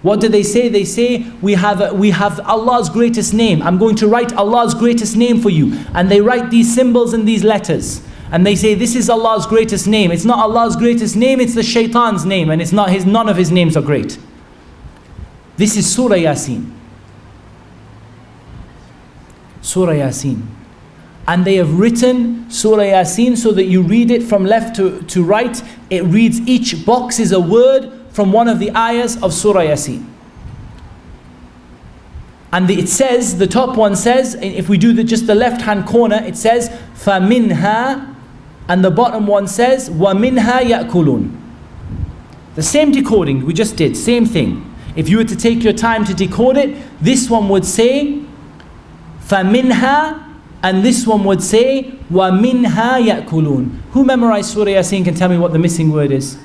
What do they say? They say, we have Allah's greatest name. I'm going to write Allah's greatest name for you. And they write these symbols and these letters. And they say, this is Allah's greatest name. It's not Allah's greatest name, it's the shaitan's name. And it's not none of his names are great. This is Surah Yasin. Surah Yasin. And they have written Surah Yasin so that you read it from left to right. It reads, each box is a word from one of the ayahs of Surah Yasin. And it says, the top one says, if we do just the left hand corner, it says, فَمِنْهَا, and the bottom one says, وَمِنْهَا يَأْكُلُونَ. The same decoding we just did, same thing. If you were to take your time to decode it, this one would say, فَمِنْهَا, and this one would say, وَمِنْهَا يَأْكُلُونَ. Who memorized Surah Yasin can tell me what the missing word is?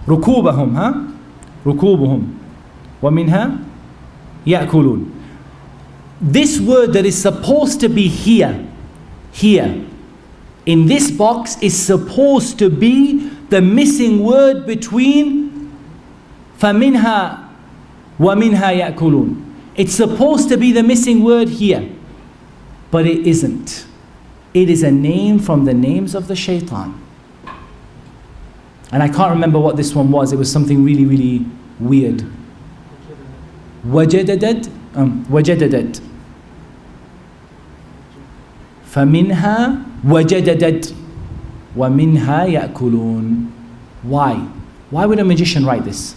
ركوبهم, huh? ركوبهم. وَمِنْهَا يَأْكُلُونَ. This word that is supposed to be here, in this box is supposed to be the missing word between فَمِنْهَا وَمِنْهَا يَأْكُلُونَ. It's supposed to be the missing word here, but it isn't. It is a name from the names of the shaitan. And I can't remember what this one was. It was something really, really weird. وَجَدَدَتْ وَجَدَدَتْ فَمِنْهَا وَجَدَدَتْ وَمِنْهَا يَأْكُلُونَ. Why? Why would a magician write this?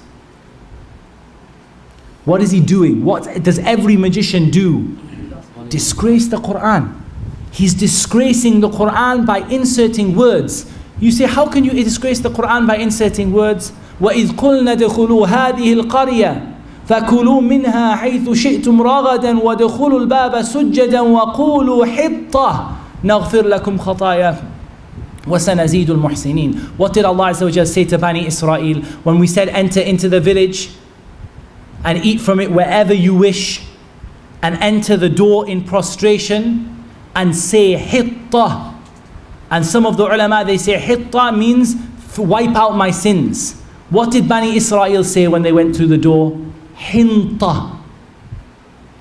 What is he doing? What does every magician do? Disgrace the Quran. He's disgracing the Quran by inserting words. You say, how can you disgrace the Quran by inserting words? وَإِذْ قُلْنَا دَخُلُوا هَذِهِ الْقَرْيَةِ فَكُلُوا مِنْهَا حَيْثُ شِئْتُمْ رَغَدًا وَدَخُلُوا الْبَابَ سُجَّدًا وَقُولُوا حِطَّةً نَغْفِرْ لَكُمْ خَطَايَاكُمْ وَسَنَزِيدُ الْمُحْسِنِينَ. What did Allah Azza wa Jalla say to Bani Israel when we said enter into the village and eat from it wherever you wish, and enter the door in prostration and say hitta? And some of the ulama, they say hitta means wipe out my sins. What did Bani Israel say when they went through the door? Hinta.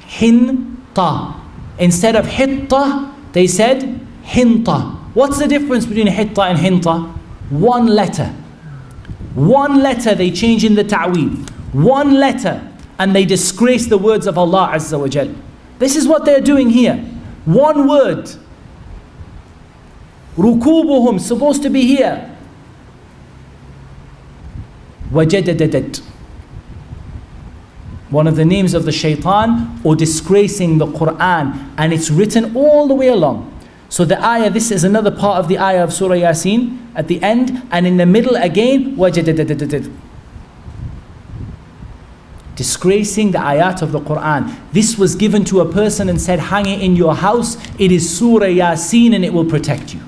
Hinta. Instead of hitta, they said hinta. What's the difference between hitta and hinta? One letter. One letter they change in the ta'weed. One letter, and they disgrace the words of Allah Azza wa Jal. This is what they're doing here. One word. Rukubuhum, supposed to be here. Wajadadadat. One of the names of the shaitan, or disgracing the Quran. And it's written all the way along. So the ayah, this is another part of the ayah of Surah Yasin at the end, and in the middle again, wajadadadat. Disgracing the ayat of the Quran. This was given to a person and said, hang it in your house. It is Surah Yasin and it will protect you.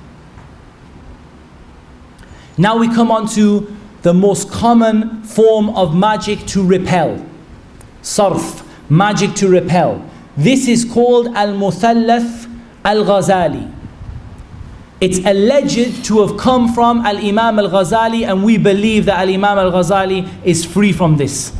Now we come on to the most common form of magic to repel. Sarf, magic to repel. This is called Al-Muthallath Al-Ghazali. It's alleged to have come from Al-Imam Al-Ghazali, and we believe that Al-Imam Al-Ghazali is free from this.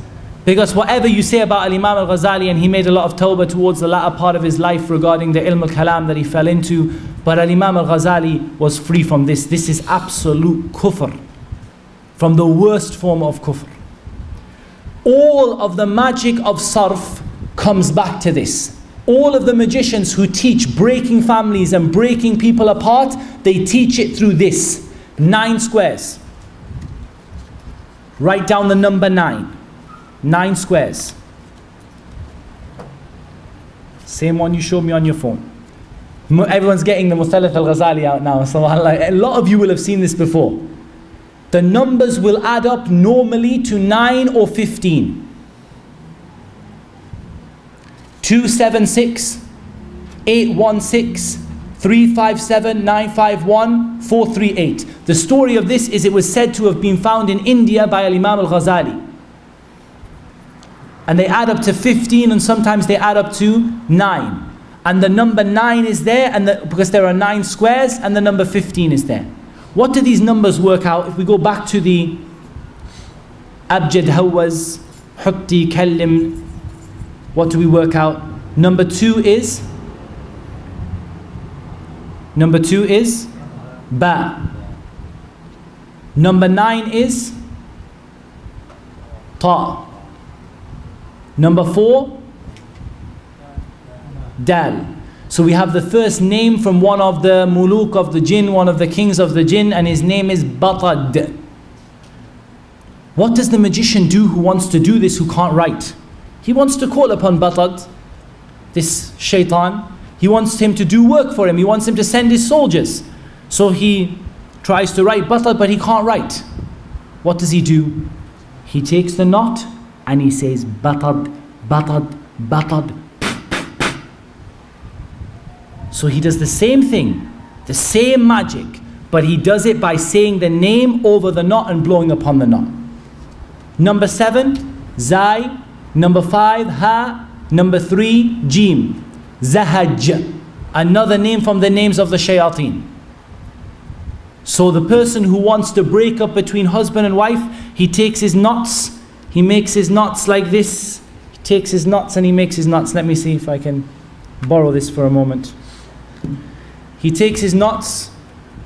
Because whatever you say about Al-Imam Al-Ghazali, and he made a lot of tawbah towards the latter part of his life regarding the ilm al-kalam that he fell into, but Al-Imam Al-Ghazali was free from this. This is absolute kufr, from the worst form of kufr. All of the magic of sarf comes back to this. All of the magicians who teach breaking families and breaking people apart, they teach it through this. 9 squares. Write down the number 9. 9 squares. Same one you showed me on your phone. Everyone's getting the Muthallath al-Ghazali out now. So a lot of you will have seen this before. The numbers will add up normally to 9 or 15. 276, 816, 357, 951, 438. The story of this is it was said to have been found in India by Al-Imam Al-Ghazali. And they add up to 15, and sometimes they add up to 9. And the number 9 is there, and because there are 9 squares, and the number 15 is there. What do these numbers work out? If we go back to the Abjad, Hawaz, Hutti, Kallim, what do we work out? Number 2 is Ba. Number 9 is Ta. Number 4, Dal. So we have the first name from one of the muluk of the jinn, one of the kings of the jinn, and his name is Batad. What does the magician do who wants to do this, who can't write? He wants to call upon Batad, this shaitan. He wants him to do work for him. He wants him to send his soldiers. So he tries to write Batad, but he can't write. What does he do? He takes the knot and he says Batad, Batad, Batad. So he does the same thing, the same magic, but he does it by saying the name over the knot and blowing upon the knot. Number 7, Zai, Number 5, ha. Number 3, jim. Zahaj. Another name from the names of the shayateen. So the person who wants to break up between husband and wife, he takes his knots, he makes his knots like this. He takes his knots and he makes his knots. Let me see if I can borrow this for a moment. He takes his knots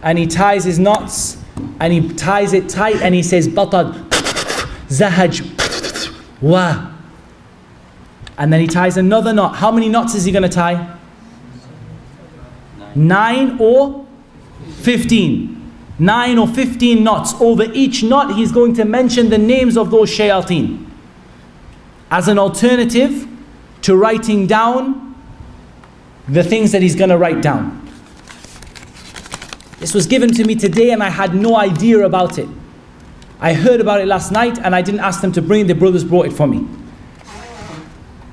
and he ties his knots and he ties it tight and he says batad, zahaj, wa. And then he ties another knot. How many knots is he going to tie? 9 or 15. 9 or 15 knots. Over each knot he's going to mention the names of those shayateen as an alternative to writing down the things that he's going to write down. This was given to me today and I had no idea about it. I heard about it last night and I didn't ask them to bring it. The brothers brought it for me.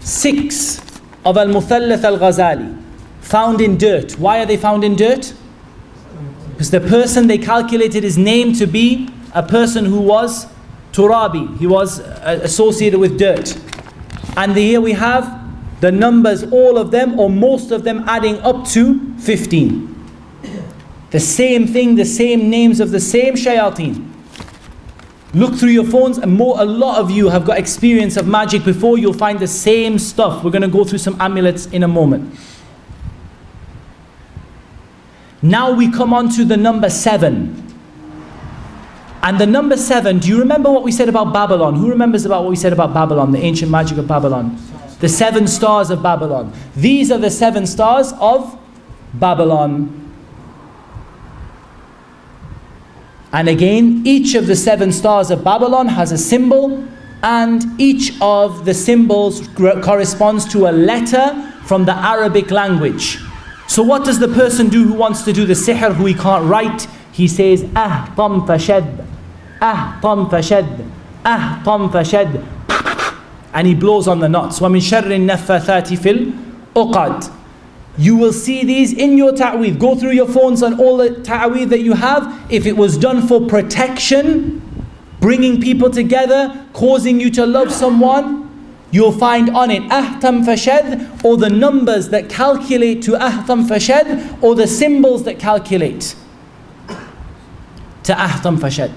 6 of Al-Muthallath Al-Ghazali found in dirt. Why are they found in dirt? Because the person, they calculated his name to be a person who was turabi. He was associated with dirt. And here we have the numbers, all of them or most of them adding up to 15. The same thing, the same names of the same shayateen. Look through your phones and a lot of you have got experience of magic before. You'll find the same stuff. We're going to go through some amulets in a moment. Now we come on to the number 7. And the number 7, do you remember what we said about Babylon? Who remembers about what we said about Babylon, the ancient magic of Babylon? The 7 stars of Babylon. These are the 7 stars of Babylon. And again, each of the 7 stars of Babylon has a symbol, and each of the symbols corresponds to a letter from the Arabic language. So what does the person do who wants to do the sihr, who he can't write? He says, ahtam fashad, ahtam fashad, ahtam fashad. And he blows on the knots. وَمِن شَرِّ النَّفَّاثَاتِ فِي الْأُقَدِ. You will see these in your ta'weed. Go through your phones and all the ta'weed that you have. If it was done for protection, bringing people together, causing you to love someone, you'll find on it ahtam fashad, or the numbers that calculate to ahtam fashad, or the symbols that calculate to ahtam fashad.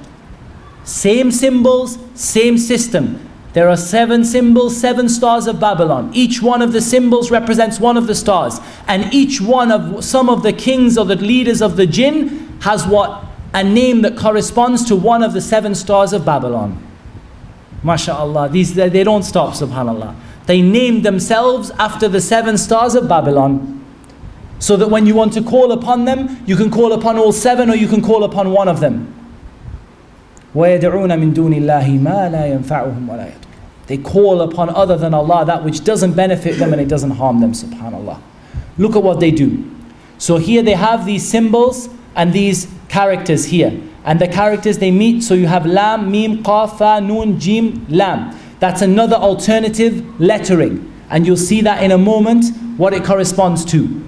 Same symbols, same system. There are 7 symbols, 7 stars of Babylon. Each one of the symbols represents one of the stars. And each one of some of the kings or the leaders of the jinn has what? A name that corresponds to one of the 7 stars of Babylon. MashaAllah. They don't stop, subhanAllah. They named themselves after the 7 stars of Babylon. So that when you want to call upon them, you can call upon all 7 or you can call upon one of them. وَيَدْعُونَ مِن دُونِ اللَّهِ مَا لَا يَنْفَعُهُمْ وَلَا يَضُرُّهُمْ. They call upon other than Allah that which doesn't benefit them and it doesn't harm them, subhanAllah. Look at what they do. So here they have these symbols and these characters here. And the characters they meet, so you have Lam, Mim, Qaf, Fa, Nun, Jim, Lam. That's another alternative lettering. And you'll see that in a moment, what it corresponds to.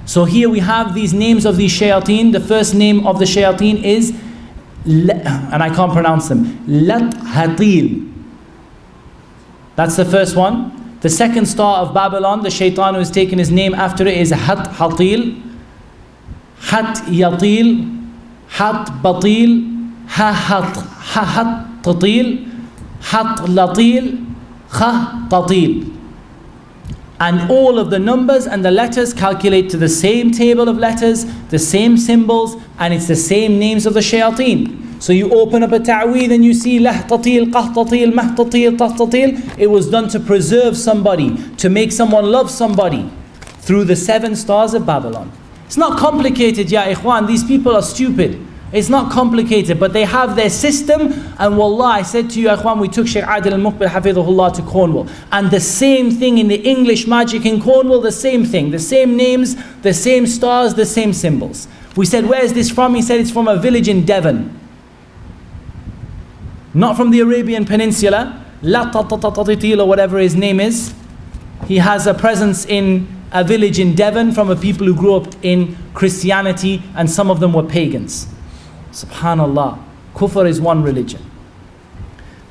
So here we have these names of these shayateen. The first name of the shayateen is, and I can't pronounce them, Lat Hatil. That's the first one. The second star of Babylon, the shaitan who has taken his name after it, is Hat Hatil, Hat Yatil, Hat Batil, Ha Tatil, Hat Latil, Kha Tatil. And all of the numbers and the letters calculate to the same table of letters, the same symbols, and it's the same names of the shayateen. So you open up a ta'weed and you see Lahtatil, Qahtatil, Mahtatil, Tahtatil. It was done to preserve somebody, to make someone love somebody through the 7 stars of Babylon. It's not complicated, ya ikhwan. These people are stupid. It's not complicated, but they have their system. And wallah, I said to you, ikhwan, we took Shaykh Adil al-Muqbil hafidhahullah to Cornwall. And the same thing in the English magic in Cornwall, the same thing. The same names, the same stars, the same symbols. We said, where is this from? He said, it's from a village in Devon. Not from the Arabian Peninsula. Latatatil or whatever his name is. He has a presence in a village in Devon from a people who grew up in Christianity, and some of them were pagans. Subhanallah. Kufr is one religion.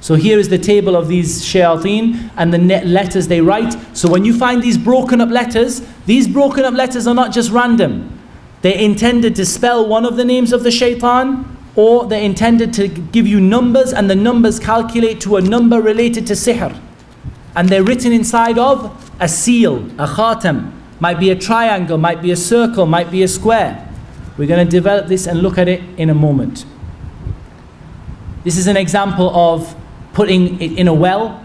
So here is the table of these shayateen and the letters they write. So when you find these broken up letters are not just random. They're intended to spell one of the names of the shaitan, or they're intended to give you numbers, and the numbers calculate to a number related to sihr. And they're written inside of a seal, a khatam. Might be a triangle, might be a circle, might be a square. We're going to develop this and look at it in a moment. This is an example of putting it in a well,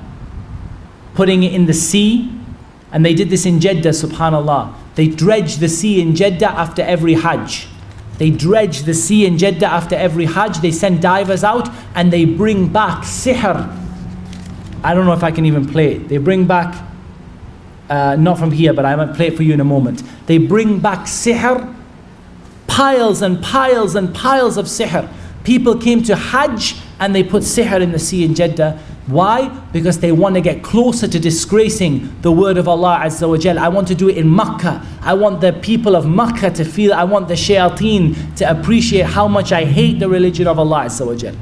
putting it in the sea. And they did this in Jeddah, subhanAllah. They dredge the sea in Jeddah after every Hajj. They dredge the sea in Jeddah after every Hajj. They send divers out and they bring back sihr. I don't know if I can even play it. They bring back, not from here, but I might play it for you in a moment. They bring back sihr, piles and piles and piles of sihr. People came to Hajj and they put sihr in the sea in Jeddah. Why? Because they want to get closer to disgracing the word of Allah Azza wa Jal. I want to do it in Makkah. I want the people of Makkah to feel, I want the shayateen to appreciate how much I hate the religion of Allah Azza wa Jal.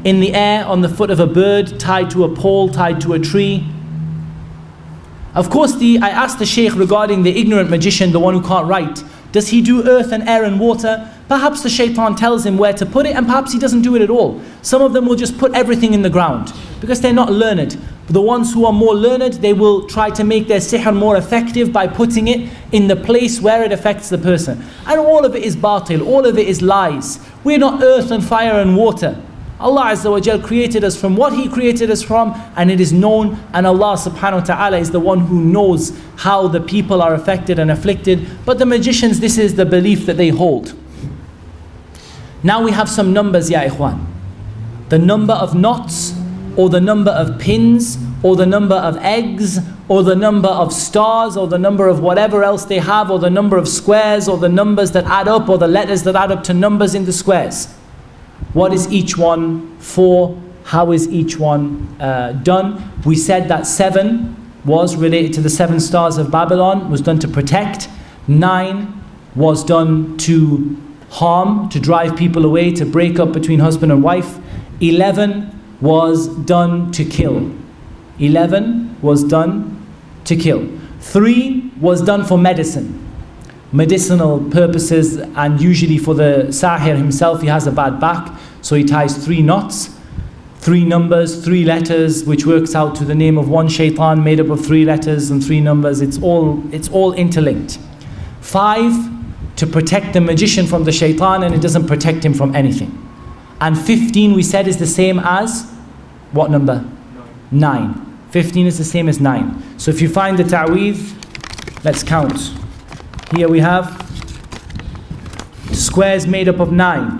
In the air, on the foot of a bird, tied to a pole, tied to a tree. Of course, I asked the Shaykh regarding the ignorant magician, the one who can't write. Does he do earth and air and water? Perhaps the shaitan tells him where to put it, and perhaps he doesn't do it at all. Some of them will just put everything in the ground because they're not learned. But the ones who are more learned, they will try to make their sihr more effective by putting it in the place where it affects the person. And all of it is batil, all of it is lies. We're not earth and fire and water. Allah Azza wa Jal created us from what He created us from, and it is known, and Allah subhanahu wa ta'ala is the one who knows how the people are affected and afflicted. But the magicians, this is the belief that they hold. Now we have some numbers, ya ikhwan. The number of knots, or the number of pins, or the number of eggs, or the number of stars, or the number of whatever else they have, or the number of squares, or the numbers that add up, or the letters that add up to numbers in the squares. What is each one for? How is each one done? We said that 7 was related to the 7 stars of Babylon, was done to protect. 9 was done to harm, to drive people away, to break up between husband and wife. 11 was done to kill. 11 was done to kill. 3 was done for medicine. Medicinal purposes, and usually for the sahir himself, he has a bad back, so he ties 3 knots, 3 numbers, 3 letters, which works out to the name of one shaitan made up of 3 letters and 3 numbers. It's all interlinked. 5 to protect the magician from the shaitan, and it doesn't protect him from anything. And 15 we said is the same as what number? 9. 15 is the same as 9. So if you find the ta'weez, let's count. Here we have squares made up of 9.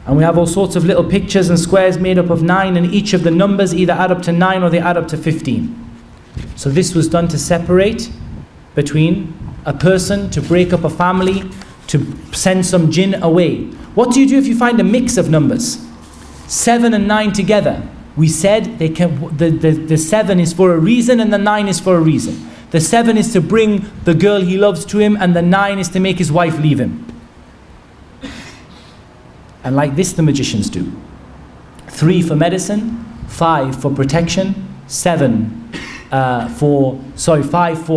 And we have all sorts of little pictures and squares made up of 9, and each of the numbers either add up to 9 or they add up to 15. So this was done to separate between a person, to break up a family, to send some jinn away. What do you do if you find a mix of numbers? 7 and 9 together. We said they can, the 7 is for a reason and the 9 is for a reason. The 7 is to bring the girl he loves to him, and the 9 is to make his wife leave him. And like this the magicians do. 3 for medicine, 5 for protection, 5 for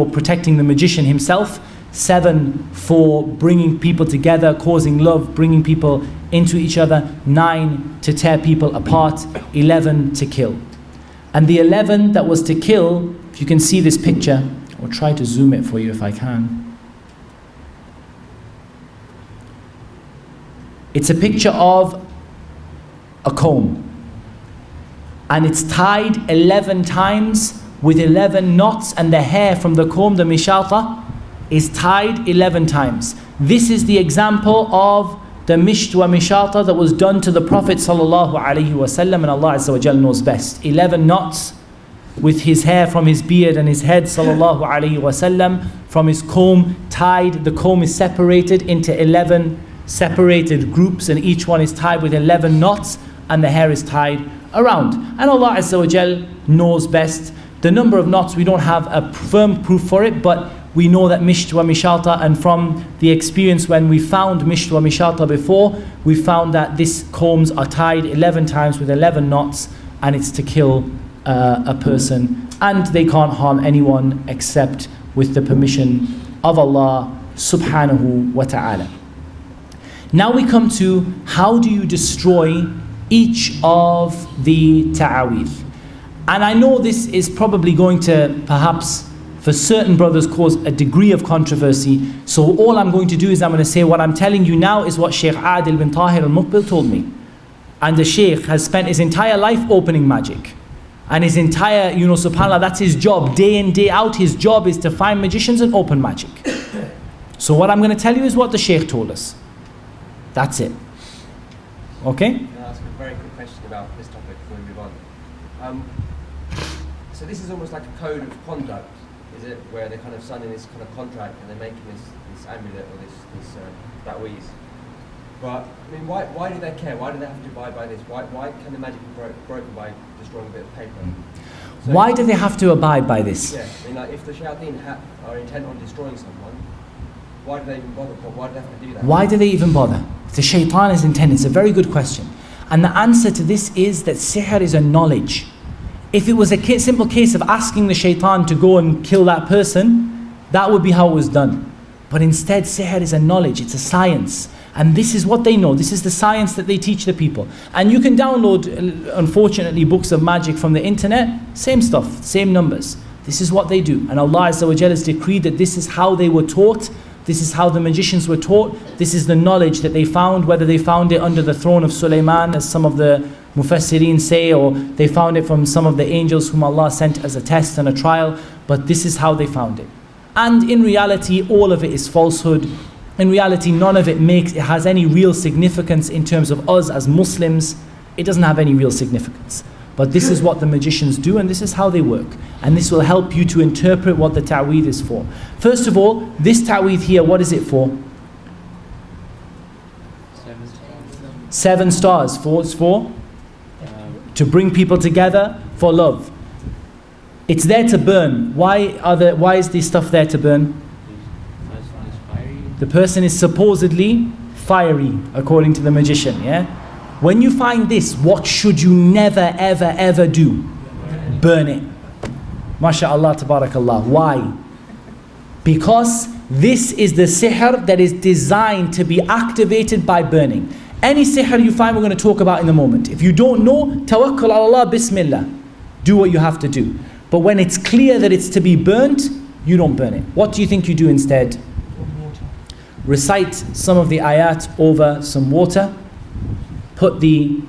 protecting the magician himself, 7 for bringing people together, causing love, bringing people into each other, 9 to tear people apart, 11 to kill. And the 11 that was to kill, if you can see this picture, I'll try to zoom it for you if I can. It's a picture of a comb, and it's tied 11 times with 11 knots, and the hair from the comb, the mishata, is tied 11 times. This is the example of the misht wa mishata that was done to the Prophet sallallahu alaihi wasallam, and Allah Azza wa Jalla knows best. 11 knots with his hair from his beard and his head sallallahu alaihi wasallam, from his comb tied. The comb is separated into 11 separated groups, and each one is tied with 11 knots, and the hair is tied around. And Allah Azza wa Jal knows best. The number of knots, we don't have a firm proof for it, but We know that misht wa mishalta, and from the experience when we found misht wa mishalta before, we found that these combs are tied 11 times with 11 knots, and it's to kill a person, and they can't harm anyone except with the permission of Allah subhanahu wa ta'ala. Now we come to how do you destroy each of the ta'awith. And I know this is probably going to perhaps for certain brothers cause a degree of controversy. So all I'm going to do is I'm going to say what I'm telling you now is what Shaykh Adil bin Tahir al-Muqbil told me. And the Shaykh has spent his entire life opening magic. And his entire, subhanAllah, that's his job. Day in, day out, his job is to find magicians and open magic. So what I'm going to tell you is what the Shaykh told us. That's it. Okay? Can I ask a very quick question about this topic before we move on? So this is almost like a code of conduct, is it? Where they're kind of signing this kind of contract and they're making this amulet or this ta'weez. But I mean, why do they care? Why do they have to abide by this? Why can the magic be broken by destroying a bit of paper? So why do they have to abide by this? Yeah, I mean, like if the shayateen are intent on destroying someone, why do they even bother? Why do they have to do that? Why do they even bother? If the shaitan is intended, it's a very good question. And the answer to this is that sihr is a knowledge. If it was a simple case of asking the shaitan to go and kill that person, that would be how it was done. But instead, sihr is a knowledge, it's a science. And this is what they know. This is the science that they teach the people. And you can download, unfortunately, books of magic from the internet. Same stuff, same numbers. This is what they do. And Allah Azza wa Jalla has decreed that this is how they were taught. This is how the magicians were taught. This is the knowledge that they found, whether they found it under the throne of Sulaiman, as some of the Mufassirin say, or they found it from some of the angels whom Allah sent as a test and a trial. But this is how they found it. And in reality, all of it is falsehood. In reality, none of it has any real significance in terms of us as Muslims. It doesn't have any real significance. But this is what the magicians do, and this is how they work. And this will help you to interpret what the ta'weed is for. First of all, this ta'weed here, what is it for? 7 stars. It's for? To bring people together for love. It's there to burn. Why is this stuff there to burn? The person is supposedly fiery, according to the magician, yeah? When you find this, what should you never, ever, ever do? Burn it. MashaAllah, tabarakallah. Why? Because this is the sihr that is designed to be activated by burning. Any sihr you find, we're going to talk about in a moment. If you don't know, tawakkul ala Allah, bismillah. Do what you have to do. But when it's clear that it's to be burnt, you don't burn it. What do you think you do instead? Recite some of the ayat over some water. Put the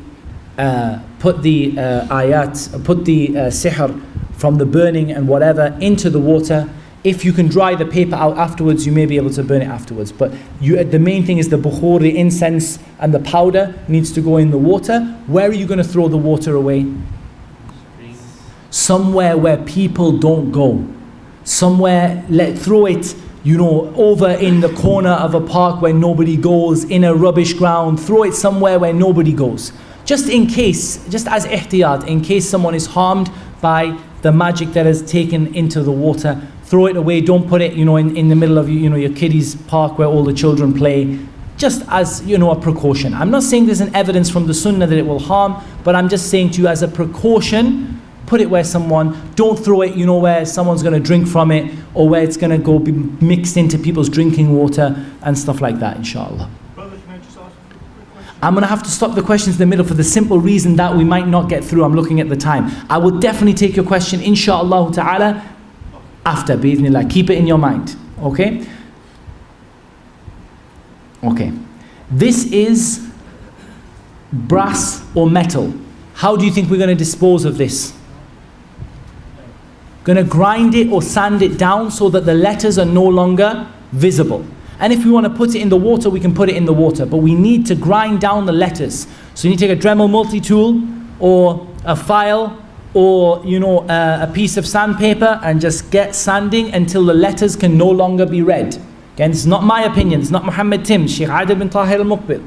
sihr from the burning and whatever into the water. If you can dry the paper out afterwards, you may be able to burn it afterwards. But the main thing is the bukhur, the incense and the powder needs to go in the water. Where are you going to throw the water away? Somewhere where people don't go. Somewhere, throw it, over in the corner of a park where nobody goes, in a rubbish ground. Throw it somewhere where nobody goes. Just in case, just as ihtiyat, in case someone is harmed by the magic that is taken into the water. Throw it away. Don't put it, in the middle of your kiddies' park where all the children play. Just as, a precaution. I'm not saying there's an evidence from the sunnah that it will harm, but I'm just saying to you as a precaution, put it where don't throw it, where someone's going to drink from it, or where it's going to go be mixed into people's drinking water and stuff like that, inshallah. Brother, can I just ask a quick question? I'm going to have to stop the questions in the middle for the simple reason that we might not get through. I'm looking at the time. I will definitely take your question, inshallah ta'ala, after, bi'idhnillah. Keep it in your mind, okay? Okay. This is brass or metal. How do you think we're going to dispose of this? Going to grind it or sand it down so that the letters are no longer visible. And if we want to put it in the water, we can put it in the water. But we need to grind down the letters. So you need to take a Dremel multi-tool or a file or a piece of sandpaper and just get sanding until the letters can no longer be read. Again, this is not my opinion. It's not Muhammad Tim, Shaykh Adil bin Tahir al-Muqbil,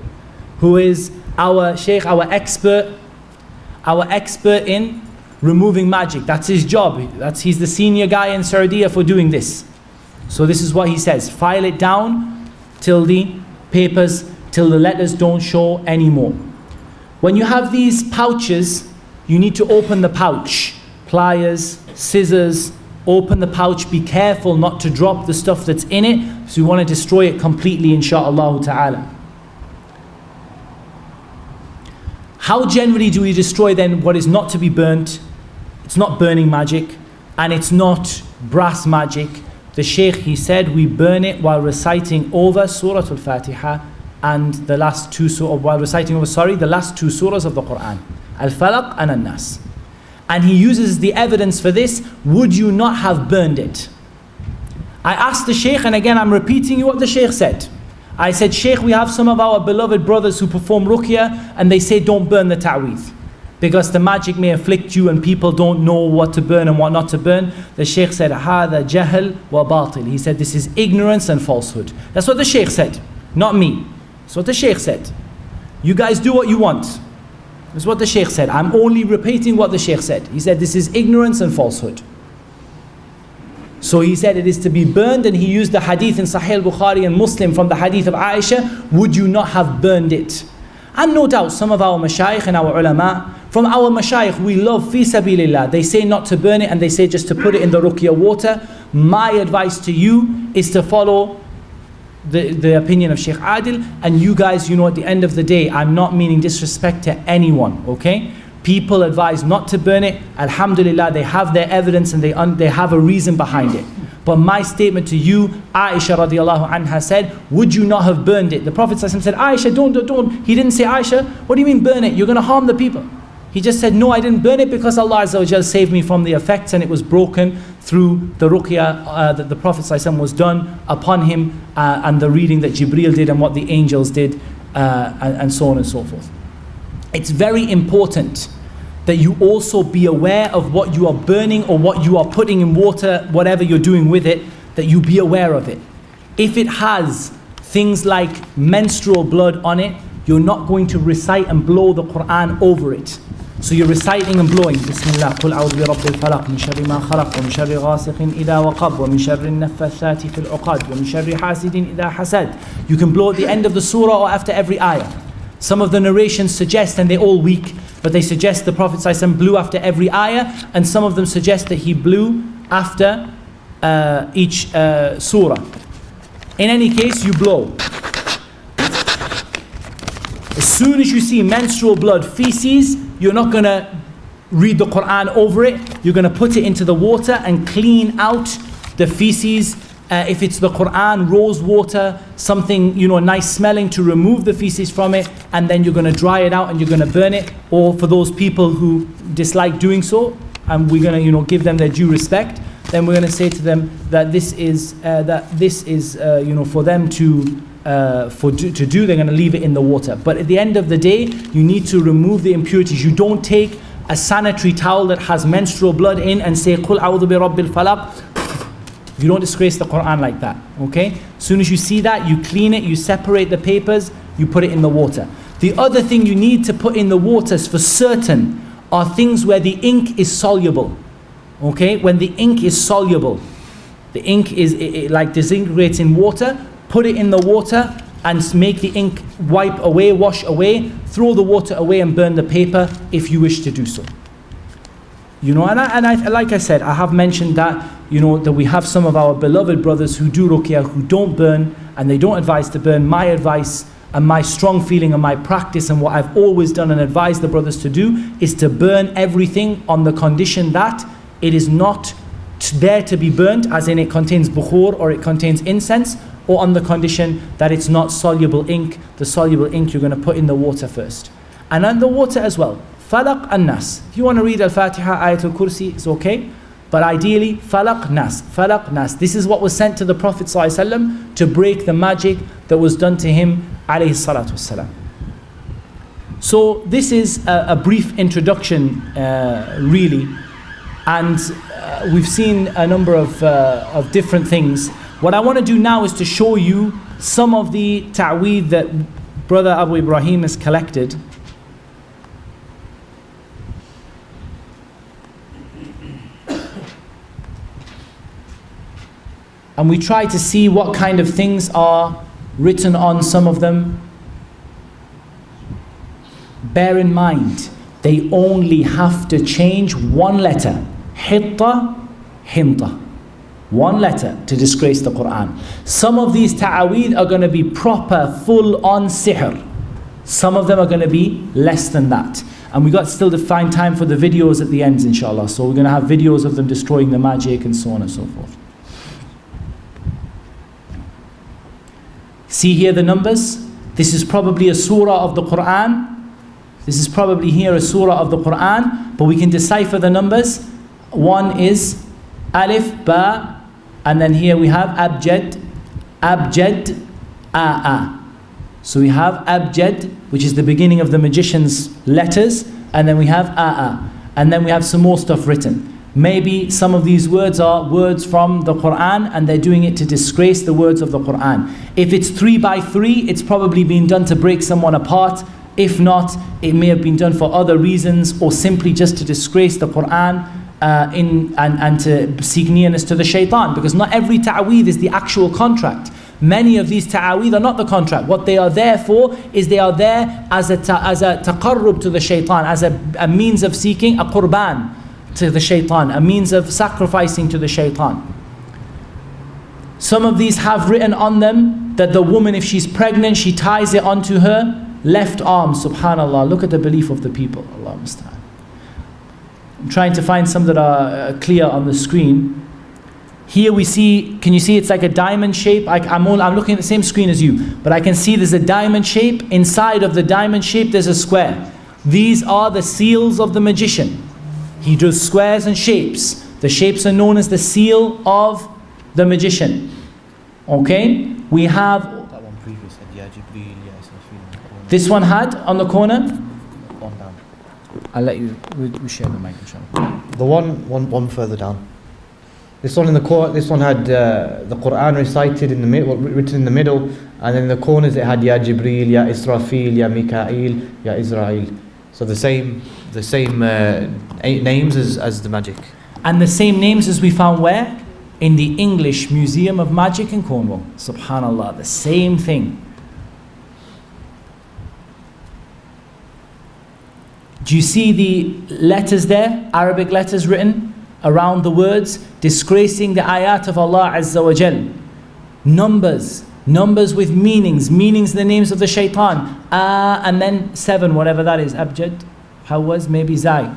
who is our Shaykh, our expert in removing magic. That's his job. He's the senior guy in Saudi for doing this. So this is what he says, file it down till the papers, till the letters don't show anymore. When you have these pouches, you need to open the pouch. Pliers, scissors, open the pouch. Be careful not to drop the stuff that's in it, so you want to destroy it completely, insha'Allah ta'ala. How generally do we destroy then what is not to be burnt? It's not burning magic, and it's not brass magic. The Shaykh, he said, we burn it while reciting over Surah Al-Fatiha and the last two the last two surahs of the Quran, Al-Falaq and An-Nas. And he uses the evidence for this, would you not have burned it? I asked the Shaykh, and again I'm repeating you what the Shaykh said. I said, Shaykh, we have some of our beloved brothers who perform ruqya and they say don't burn the ta'weez, because the magic may afflict you and people don't know what to burn and what not to burn. The Shaykh said, هذا جهل وباطل. He said, this is ignorance and falsehood. That's what the Shaykh said, not me. That's what the Shaykh said. You guys do what you want. That's what the Shaykh said. I'm only repeating what the Shaykh said. He said, this is ignorance and falsehood. So he said it is to be burned, and he used the hadith in Sahih al-Bukhari and Muslim from the hadith of Aisha, would you not have burned it? And no doubt some of our mashayikh and our ulama, from our mashayikh we love fi sabilillah, they say not to burn it and they say just to put it in the ruqya water. My advice to you is to follow the opinion of Sheikh Adil, and you guys, at the end of the day, I'm not meaning disrespect to anyone, okay? People advise not to burn it. Alhamdulillah, they have their evidence and they have a reason behind it. But my statement to you, Aisha radiallahu anha said, would you not have burned it? The Prophet said, Aisha, don't. He didn't say, Aisha, what do you mean burn it? You're going to harm the people. He just said, no, I didn't burn it because Allah Azza wa Jal saved me from the effects, and it was broken through the ruqya that the Prophet was done upon him, and the reading that Jibreel did and what the angels did, and so on and so forth. It's very important that you also be aware of what you are burning or what you are putting in water, whatever you're doing with it, that you be aware of it. If it has things like menstrual blood on it, you're not going to recite and blow the Quran over it. So you're reciting and blowing. Bismillah, قُلْ أَعُوذُ بِرَبِّ الْفَلَقِ مِنْ شَرِّ مَا خَلَقَ وَمِنْ شَرِّ غَاسِقٍ إِذَا وَقَبَ وَمِنْ شَرِّ النَّفَّاثَاتِ فِي الْعُقَدِ وَمِنْ شَرِّ حَاسِدٍ إِذَا حَسَدَ. You can blow at the end of the surah or after every ayah. Some of the narrations suggest, and they're all weak, but they suggest the Prophet ﷺ blew after every ayah, and some of them suggest that he blew after each surah. In any case, you blow. As soon as you see menstrual blood, feces, you're not going to read the Quran over it. You're going to put it into the water and clean out the feces. If it's the Quran, rose water, something nice smelling to remove the feces from it, and then you're going to dry it out and you're going to burn it. Or for those people who dislike doing so, and we're going to give them their due respect, then we're going to say to them that this is for them to do. They're going to leave it in the water. But at the end of the day, you need to remove the impurities. You don't take a sanitary towel that has menstrual blood in and say قُلْ أَعُوذُ بِرَبِّ الْفَلَقِ. You don't disgrace the Quran like that, okay? As soon as you see that, you clean it, you separate the papers, you put it in the water. The other thing you need to put in the waters for certain are things where the ink is soluble, okay? When the ink is soluble, the ink it like disintegrates in water, put it in the water and make the ink wipe away, wash away, throw the water away and burn the paper if you wish to do so. And I, like I said, I have mentioned that, that we have some of our beloved brothers who do ruqya, who don't burn, and they don't advise to burn. My advice and my strong feeling and my practice and what I've always done and advised the brothers to do is to burn everything on the condition that it is not there to be burnt, as in it contains bukhur or it contains incense, or on the condition that it's not soluble ink. The soluble ink you're going to put in the water first. And then the water as well. Falaq and Nas. If you want to read Al-Fatiha, Ayatul Kursi, it's okay. But ideally, Falaq, Nas. Falaq, Nas. This is what was sent to the Prophet ﷺ to break the magic that was done to him, alayhi salatu wasalam. So this is a brief introduction, really. And we've seen a number of different things. What I want to do now is to show you some of the ta'weed that Brother Abu Ibrahim has collected. and we try to see what kind of things are written on some of them. Bear in mind, they only have to change one letter. Hitta, hinta. One letter to disgrace the Quran. Some of these ta'aweed are going to be proper, full-on sihr. Some of them are going to be less than that. And we got still to find time for the videos at the end, inshallah. So we're going to have videos of them destroying the magic and so on and so forth. See here the numbers? This is probably a surah of the Quran. This is probably here a surah of the Quran, but we can decipher the numbers. One is alif, ba, and then here we have abjad, abjad, a. So we have abjad, which is the beginning of the magician's letters, and then we have a. And then we have some more stuff written. Maybe some of these words are words from the Quran and they're doing it to disgrace the words of the Quran. If it's 3 by 3, it's probably been done to break someone apart. If not, it may have been done for other reasons or simply just to disgrace the Quran and to seek nearness to the shaitan. Because not every ta'weed is the actual contract. Many of these ta'aweed are not the contract. What they are there for is they are there as a taqarrub to the shaitan, as a means of seeking a qurban to the shaitan, a means of sacrificing to the shaitan. Some of these have written on them that the woman, if she's pregnant, she ties it onto her left arm. Subhanallah, look at the belief of the people. Allah musta'an. I'm trying to find some that are clear on the screen. Here we see, can you see it's like a diamond shape? I'm looking at the same screen as you, but I can see there's a diamond shape. Inside of the diamond shape there's a square. These are the seals of the magician. He does squares and shapes. The shapes are known as the seal of the magician. Okay? We have... That one previous had Ya Jibreel, Ya Israfil. This one had on the corner. One down. I'll let you, we share the mic, inshallah. The one further down. This one in the corner. This one had the Quran recited in the middle, written in the middle, and then in the corners it had Ya Jibreel, Ya Israfil, Ya Mikael, Ya Israel. So the same names as the magic. And the same names as we found where? In the English Museum of Magic in Cornwall. Subhanallah, the same thing. Do you see the letters there? Arabic letters written around the words, disgracing the ayat of Allah Azza wa Jal. Numbers with meanings the names of the shaitan. And then 7, whatever that is, abjad, hawaz, maybe zai.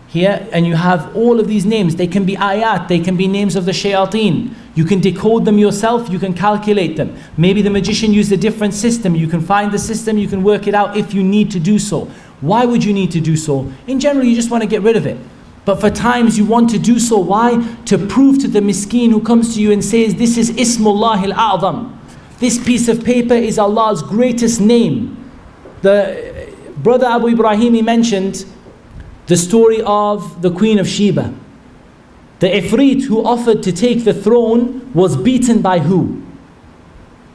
Here, and you have all of these names. They can be ayat, they can be names of the shayateen. You can decode them yourself, you can calculate them. Maybe the magician used a different system. You can find the system, you can work it out if you need to do so. Why would you need to do so? In general, you just want to get rid of it. But for times you want to do so. Why? To prove to the miskeen who comes to you and says, this is Ismullah al-A'zam. This piece of paper is Allah's greatest name. The brother Abu Ibrahim, he mentioned the story of the Queen of Sheba. The Ifrit who offered to take the throne was beaten by who?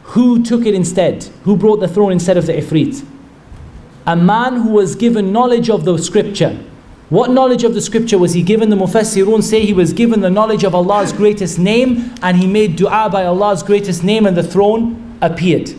Who took it instead? Who brought the throne instead of the Ifrit? A man who was given knowledge of the scripture. What knowledge of the scripture was he given? The Mufassirun say he was given the knowledge of Allah's greatest name, and he made dua by Allah's greatest name, and the throne appeared.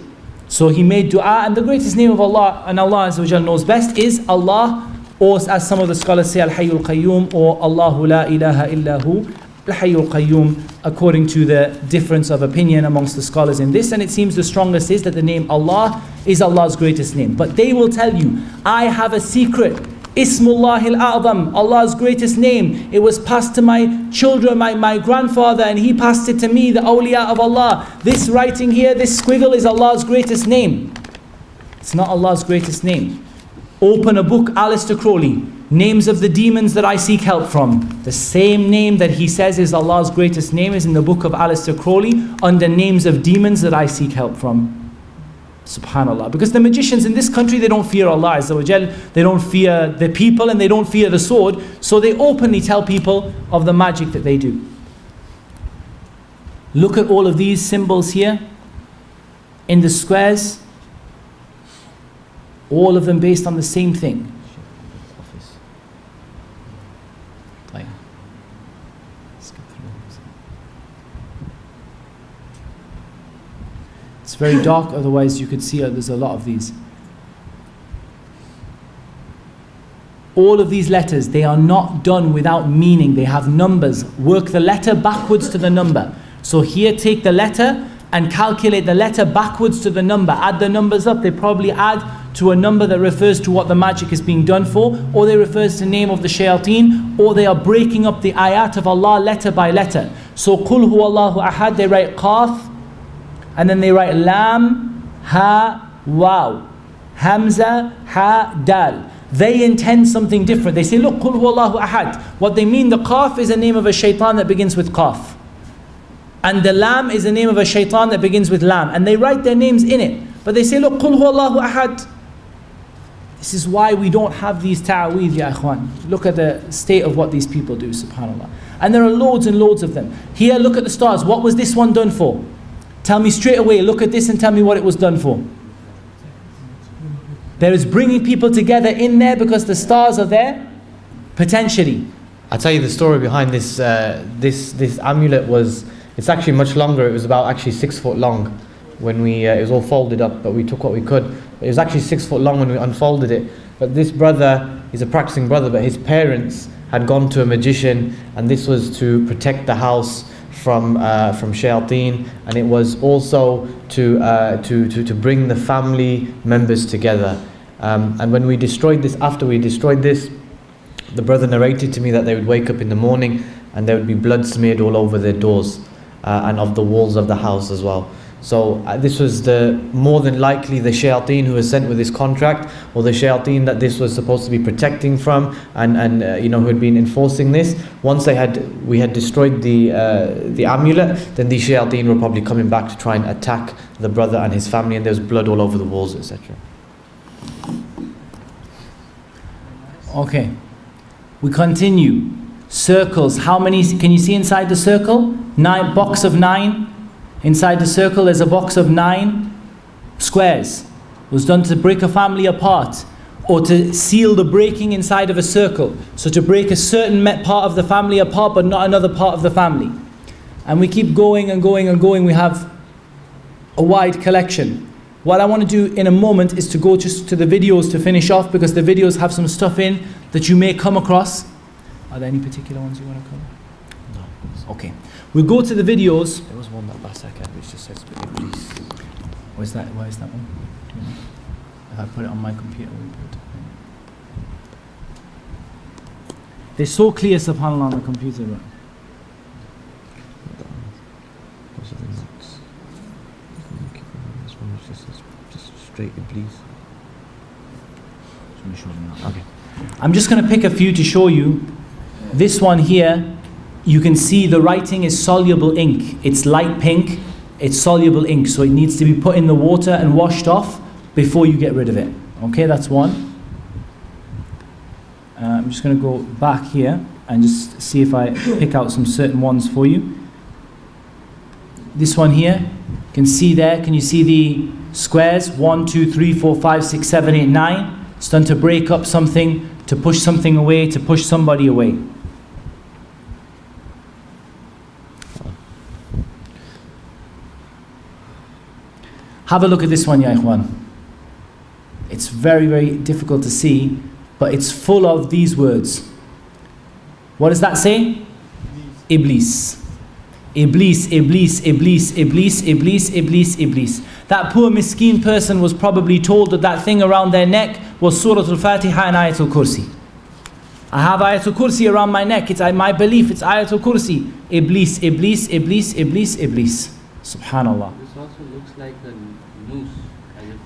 So he made dua, and the greatest name of Allah, and Allah Azza wa Jal knows best, is Allah, or as some of the scholars say, Al-Hayyul Qayyum, or Allahu la ilaha illahu, Al-Hayyul Qayyum, according to the difference of opinion amongst the scholars in this. And it seems the strongest is that the name Allah is Allah's greatest name. But they will tell you, I have a secret. Ismullah al-A'zam, Allah's greatest name. It was passed to my children, my grandfather, and he passed it to me, the awliya of Allah. This writing here, this squiggle is Allah's greatest name. It's not Allah's greatest name. Open a book, Aleister Crowley, names of the demons that I seek help from. The same name that he says is Allah's greatest name is in the book of Aleister Crowley under names of demons that I seek help from. Subhanallah. Because the magicians in this country, they don't fear Allah Azza wa Jal, they don't fear the people, and they don't fear the sword, so they openly tell people of the magic that they do. Look at all of these symbols here in the squares, all of them based on the same thing. It's very dark, otherwise you could see there's a lot of these. All of these letters, they are not done without meaning. They have numbers. Work the letter backwards to the number. So here, take the letter and calculate the letter backwards to the number. Add the numbers up. They probably add to a number that refers to what the magic is being done for, or they refers to the name of the shayateen, or they are breaking up the ayat of Allah letter by letter. So Qul huwallahu ahad, they write qaf, and then they write lam, ha, waw, hamza, ha, dal. They intend something different. They say, look, Qul huwallahu ahad. What they mean, the qaf is a name of a shaitan that begins with qaf. And the lam is the name of a shaitan that begins with lam. And they write their names in it. But they say, look, Qul huwallahu ahad. This is why we don't have these ta'aweed, ya ikhwan. Look at the state of what these people do, subhanAllah. And there are loads and loads of them. Here, look at the stars. What was this one done for? Tell me straight away, look at this and tell me what it was done for. There is bringing people together in there because the stars are there, potentially. I'll tell you the story behind this. This amulet was, it's actually much longer. It was about actually 6 foot long when we, it was all folded up, but we took what we could. It was actually 6 foot long when we unfolded it. But this brother, he's a practicing brother, but his parents had gone to a magician, and this was to protect the house from shayateen, and it was also to bring the family members together. And when we destroyed this, after we destroyed this, the brother narrated to me that they would wake up in the morning and there would be blood smeared all over their doors and of the walls of the house as well. So this was the more than likely the shayateen who was sent with this contract, or the shayateen that this was supposed to be protecting from, and who had been enforcing this. Once we had destroyed the amulet, then the shayateen were probably coming back to try and attack the brother and his family, and there was blood all over the walls, etc. Okay, we continue. Circles. How many can you see inside the circle? 9, box of 9. Inside the circle there's a box of 9 squares. It was done to break a family apart, or to seal the breaking inside of a circle. So to break a certain part of the family apart, but not another part of the family. And we keep going and going and going. We have a wide collection. What I want to do in a moment is to go just to the videos to finish off, because the videos have some stuff in that you may come across. Are there any particular ones you want to cover? No. Okay. We'll go to the videos. There was one that last second which just says please. Where's that one? If I put it on my computer, we'll put it. They're so clear, subhanAllah, on the computer. Right? Those are the notes. This one which just says just straight please. Let me show them that. Okay. I'm just going to pick a few to show you. This one here, you can see the writing is soluble ink. It's light pink, it's soluble ink, so it needs to be put in the water and washed off before you get rid of it. Okay, that's one. I'm just going to go back here and just see if I pick out some certain ones for you. This one here, you can see there, can you see the squares? 1, 2, 3, 4, 5, 6, 7, 8, 9. It's done to break up something, to push something away, to push somebody away. Have a look at this one, ya ikhwan. It's very, very difficult to see, but it's full of these words. What does that say? Iblis. Iblis, Iblis, Iblis, Iblis, Iblis, Iblis, Iblis. That poor miskeen person was probably told that that thing around their neck was Surah Al-Fatiha and Ayatul Kursi. I have Ayatul Kursi around my neck. It's my belief, it's Ayatul Kursi. Iblis, Iblis, Iblis, Iblis, Iblis. Subhanallah. This also looks like a noose, kind of.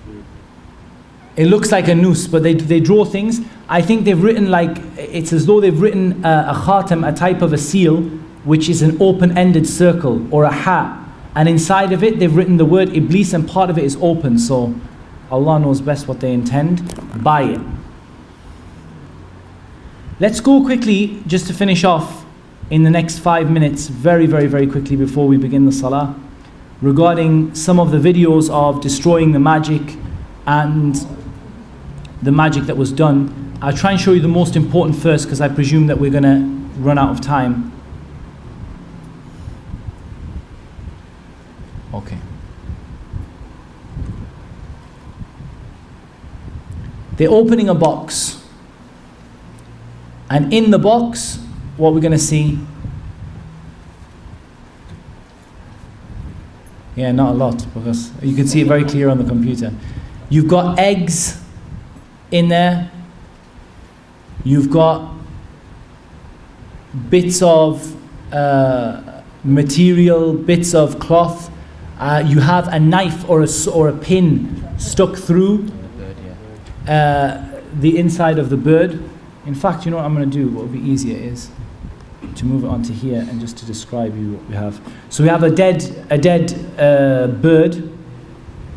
It looks like a noose, but they draw things. I think they've written it's as though they've written a khatam, a type of a seal, which is an open-ended circle, or a ha. And inside of it, they've written the word Iblis, and part of it is open. So Allah knows best what they intend by it. Let's go quickly, just to finish off in the next 5 minutes, very, very, very quickly before we begin the salah, regarding some of the videos of destroying the magic and the magic that was done. I'll try and show you the most important first, because I presume that we're going to run out of time. Okay. They're opening a box. And in the box, what we're going to see? Yeah, not a lot, because you can see it very clear on the computer. You've got eggs in there. You've got bits of material, bits of cloth. You have a knife or a pin stuck through the inside of the bird. In fact, you know what I'm going to do? What would be easier is to move it onto here and just to describe you what we have. So we have a dead bird,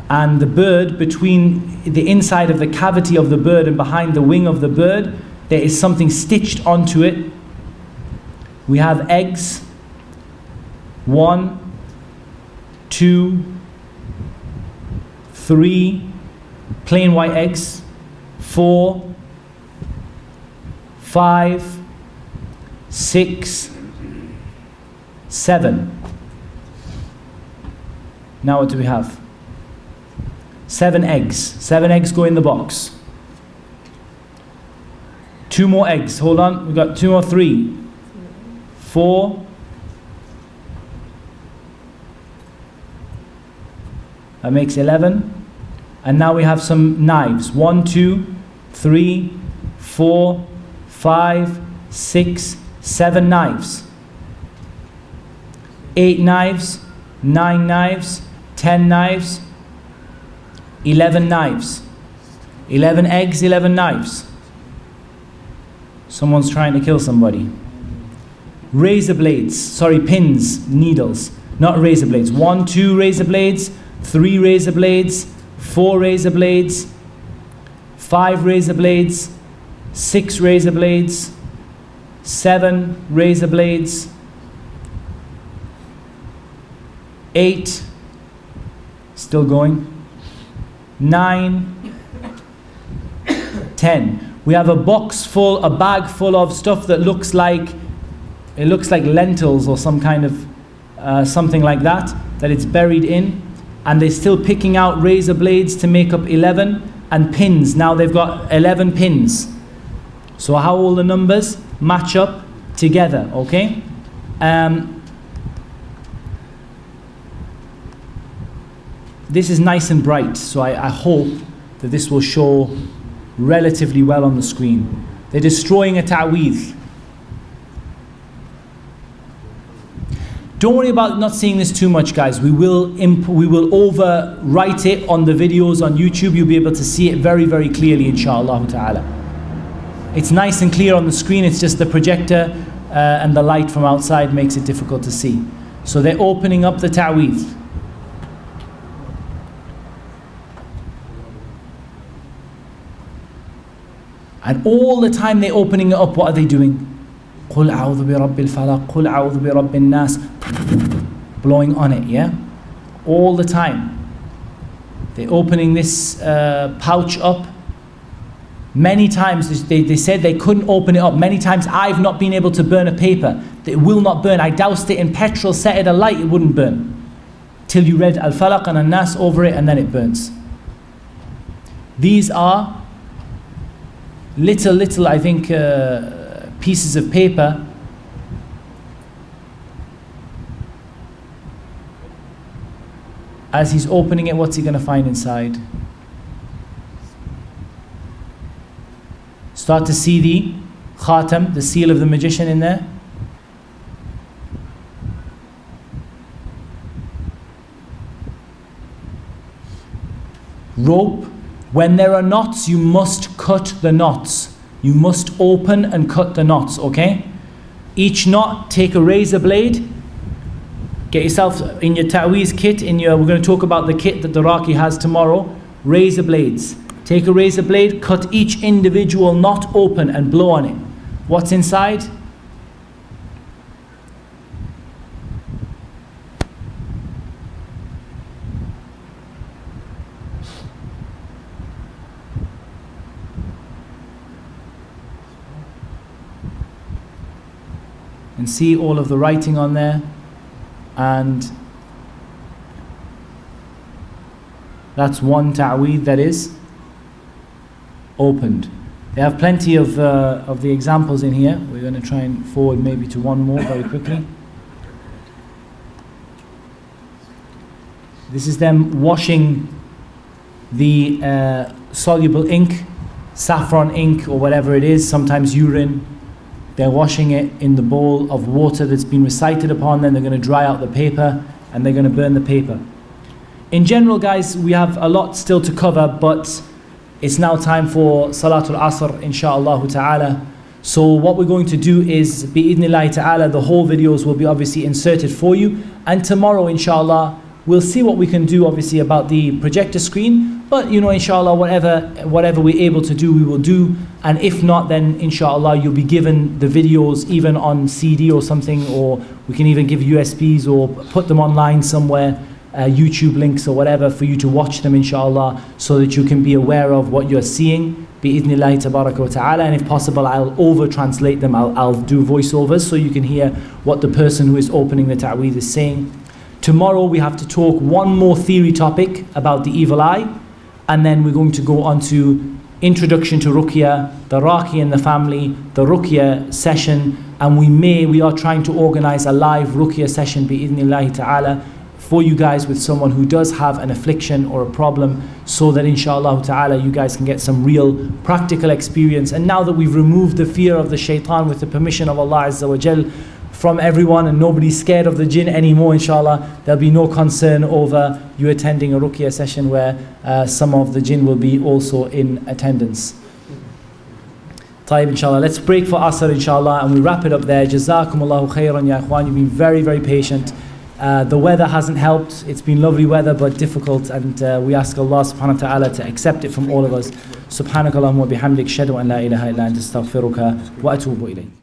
and the bird, between the inside of the cavity of the bird and behind the wing of the bird, there is something stitched onto it. We have eggs. 1, 2, 3 plain white eggs. 4, 5, 6, 7. Now what do we have? 7 eggs. 7 eggs go in the box. 2 more eggs. Hold on. We've got 2 more, 3, 4. That makes 11. And now we have some knives. 1, 2, 3, 4, 5, 6, 7 knives. 8 knives, 9 knives, 10 knives, 11 knives. 11 eggs, 11 knives. Someone's trying to kill somebody. Razor blades, pins, needles, not razor blades. 1, 2 razor blades, 3 razor blades, 4 razor blades, 5 razor blades, 6 razor blades, 7 razor blades, 8, still going, 9, 10. We have a bag full of stuff that looks like lentils or some kind of something like that it's buried in, and they're still picking out razor blades to make up 11, and pins. Now they've got 11 pins. So how all the numbers match up together, okay? This is nice and bright, so I hope that this will show relatively well on the screen. They're destroying a ta'weez. Don't worry about not seeing this too much, guys. We will overwrite it on the videos on YouTube. You'll be able to see it very, very clearly, inshallah ta'ala. It's nice and clear on the screen. It's just the projector and the light from outside makes it difficult to see. So they're opening up the ta'weez. And all the time they're opening it up, what are they doing? قُلْ أَعُوذُ بِرَبِّ الْفَلَقِ قُلْ أَعُوذُ بِرَبِّ النَّاسِ, blowing on it, yeah? All the time. They're opening this pouch up. Many times they said they couldn't open it up. Many times I've not been able to burn a paper. It will not burn. I doused it in petrol, set it alight, it wouldn't burn. Till you read Al-Falaq and An-Nas over it, and then it burns. These are little I think pieces of paper as he's opening it. What's he going to find inside? Start to see the khatam, the seal of the magician in there. Rope. When there are knots, you must cut the knots. You must open and cut the knots, okay? Each knot, take a razor blade. Get yourself in your ta'weez kit, we're going to talk about the kit that the Raqi has tomorrow. Razor blades. Take a razor blade, cut each individual knot open and blow on it. What's inside? And see all of the writing on there, and that's one ta'weez, that is. opened. They have plenty of the examples in here. We're going to try and forward maybe to one more very quickly. This is them washing the soluble ink, saffron ink or whatever it is, sometimes urine. They're washing it in the bowl of water that's been recited upon, then they're going to dry out the paper and they're going to burn the paper. In general, guys, we have a lot still to cover, but it's now time for Salatul Asr, insha'Allah ta'ala. So what we're going to do is, bi'idhnillahi ta'ala, the whole videos will be obviously inserted for you. And tomorrow, insha'Allah, we'll see what we can do obviously about the projector screen. But inshallah, whatever we're able to do, we will do. And if not, then inshallah, you'll be given the videos even on CD or something, or we can even give USBs or put them online somewhere, YouTube links or whatever, for you to watch them inshallah, so that you can be aware of what you're seeing. Bi'idhnillahi tabaraka wa ta'ala. And if possible, I'll over-translate them. I'll do voiceovers so you can hear what the person who is opening the ta'weed is saying. Tomorrow we have to talk one more theory topic about the evil eye, and then we're going to go on to introduction to Ruqya, the Raqi and the family, the Ruqya session, and we are trying to organize a live Ruqya session bi'idhnillahi ta'ala for you guys with someone who does have an affliction or a problem, so that inshallah ta'ala you guys can get some real practical experience. And now that we've removed the fear of the shaitan with the permission of Allah Azza wa Jal from everyone, and nobody's scared of the jinn anymore, inshallah, there'll be no concern over you attending a ruqya session where some of the jinn will be also in attendance. Taib, inshallah. Let's break for Asr, inshallah, and we wrap it up there. Jazakumullahu khairan, ya ikhwan. You've been very, very patient. The weather hasn't helped. It's been lovely weather, but difficult, and we ask Allah subhanahu wa ta'ala to accept it from all of us. Subhanakallahumma wa bihamdik, shadu an la ilaha illa anta astaghfiruka wa atubu ilayk.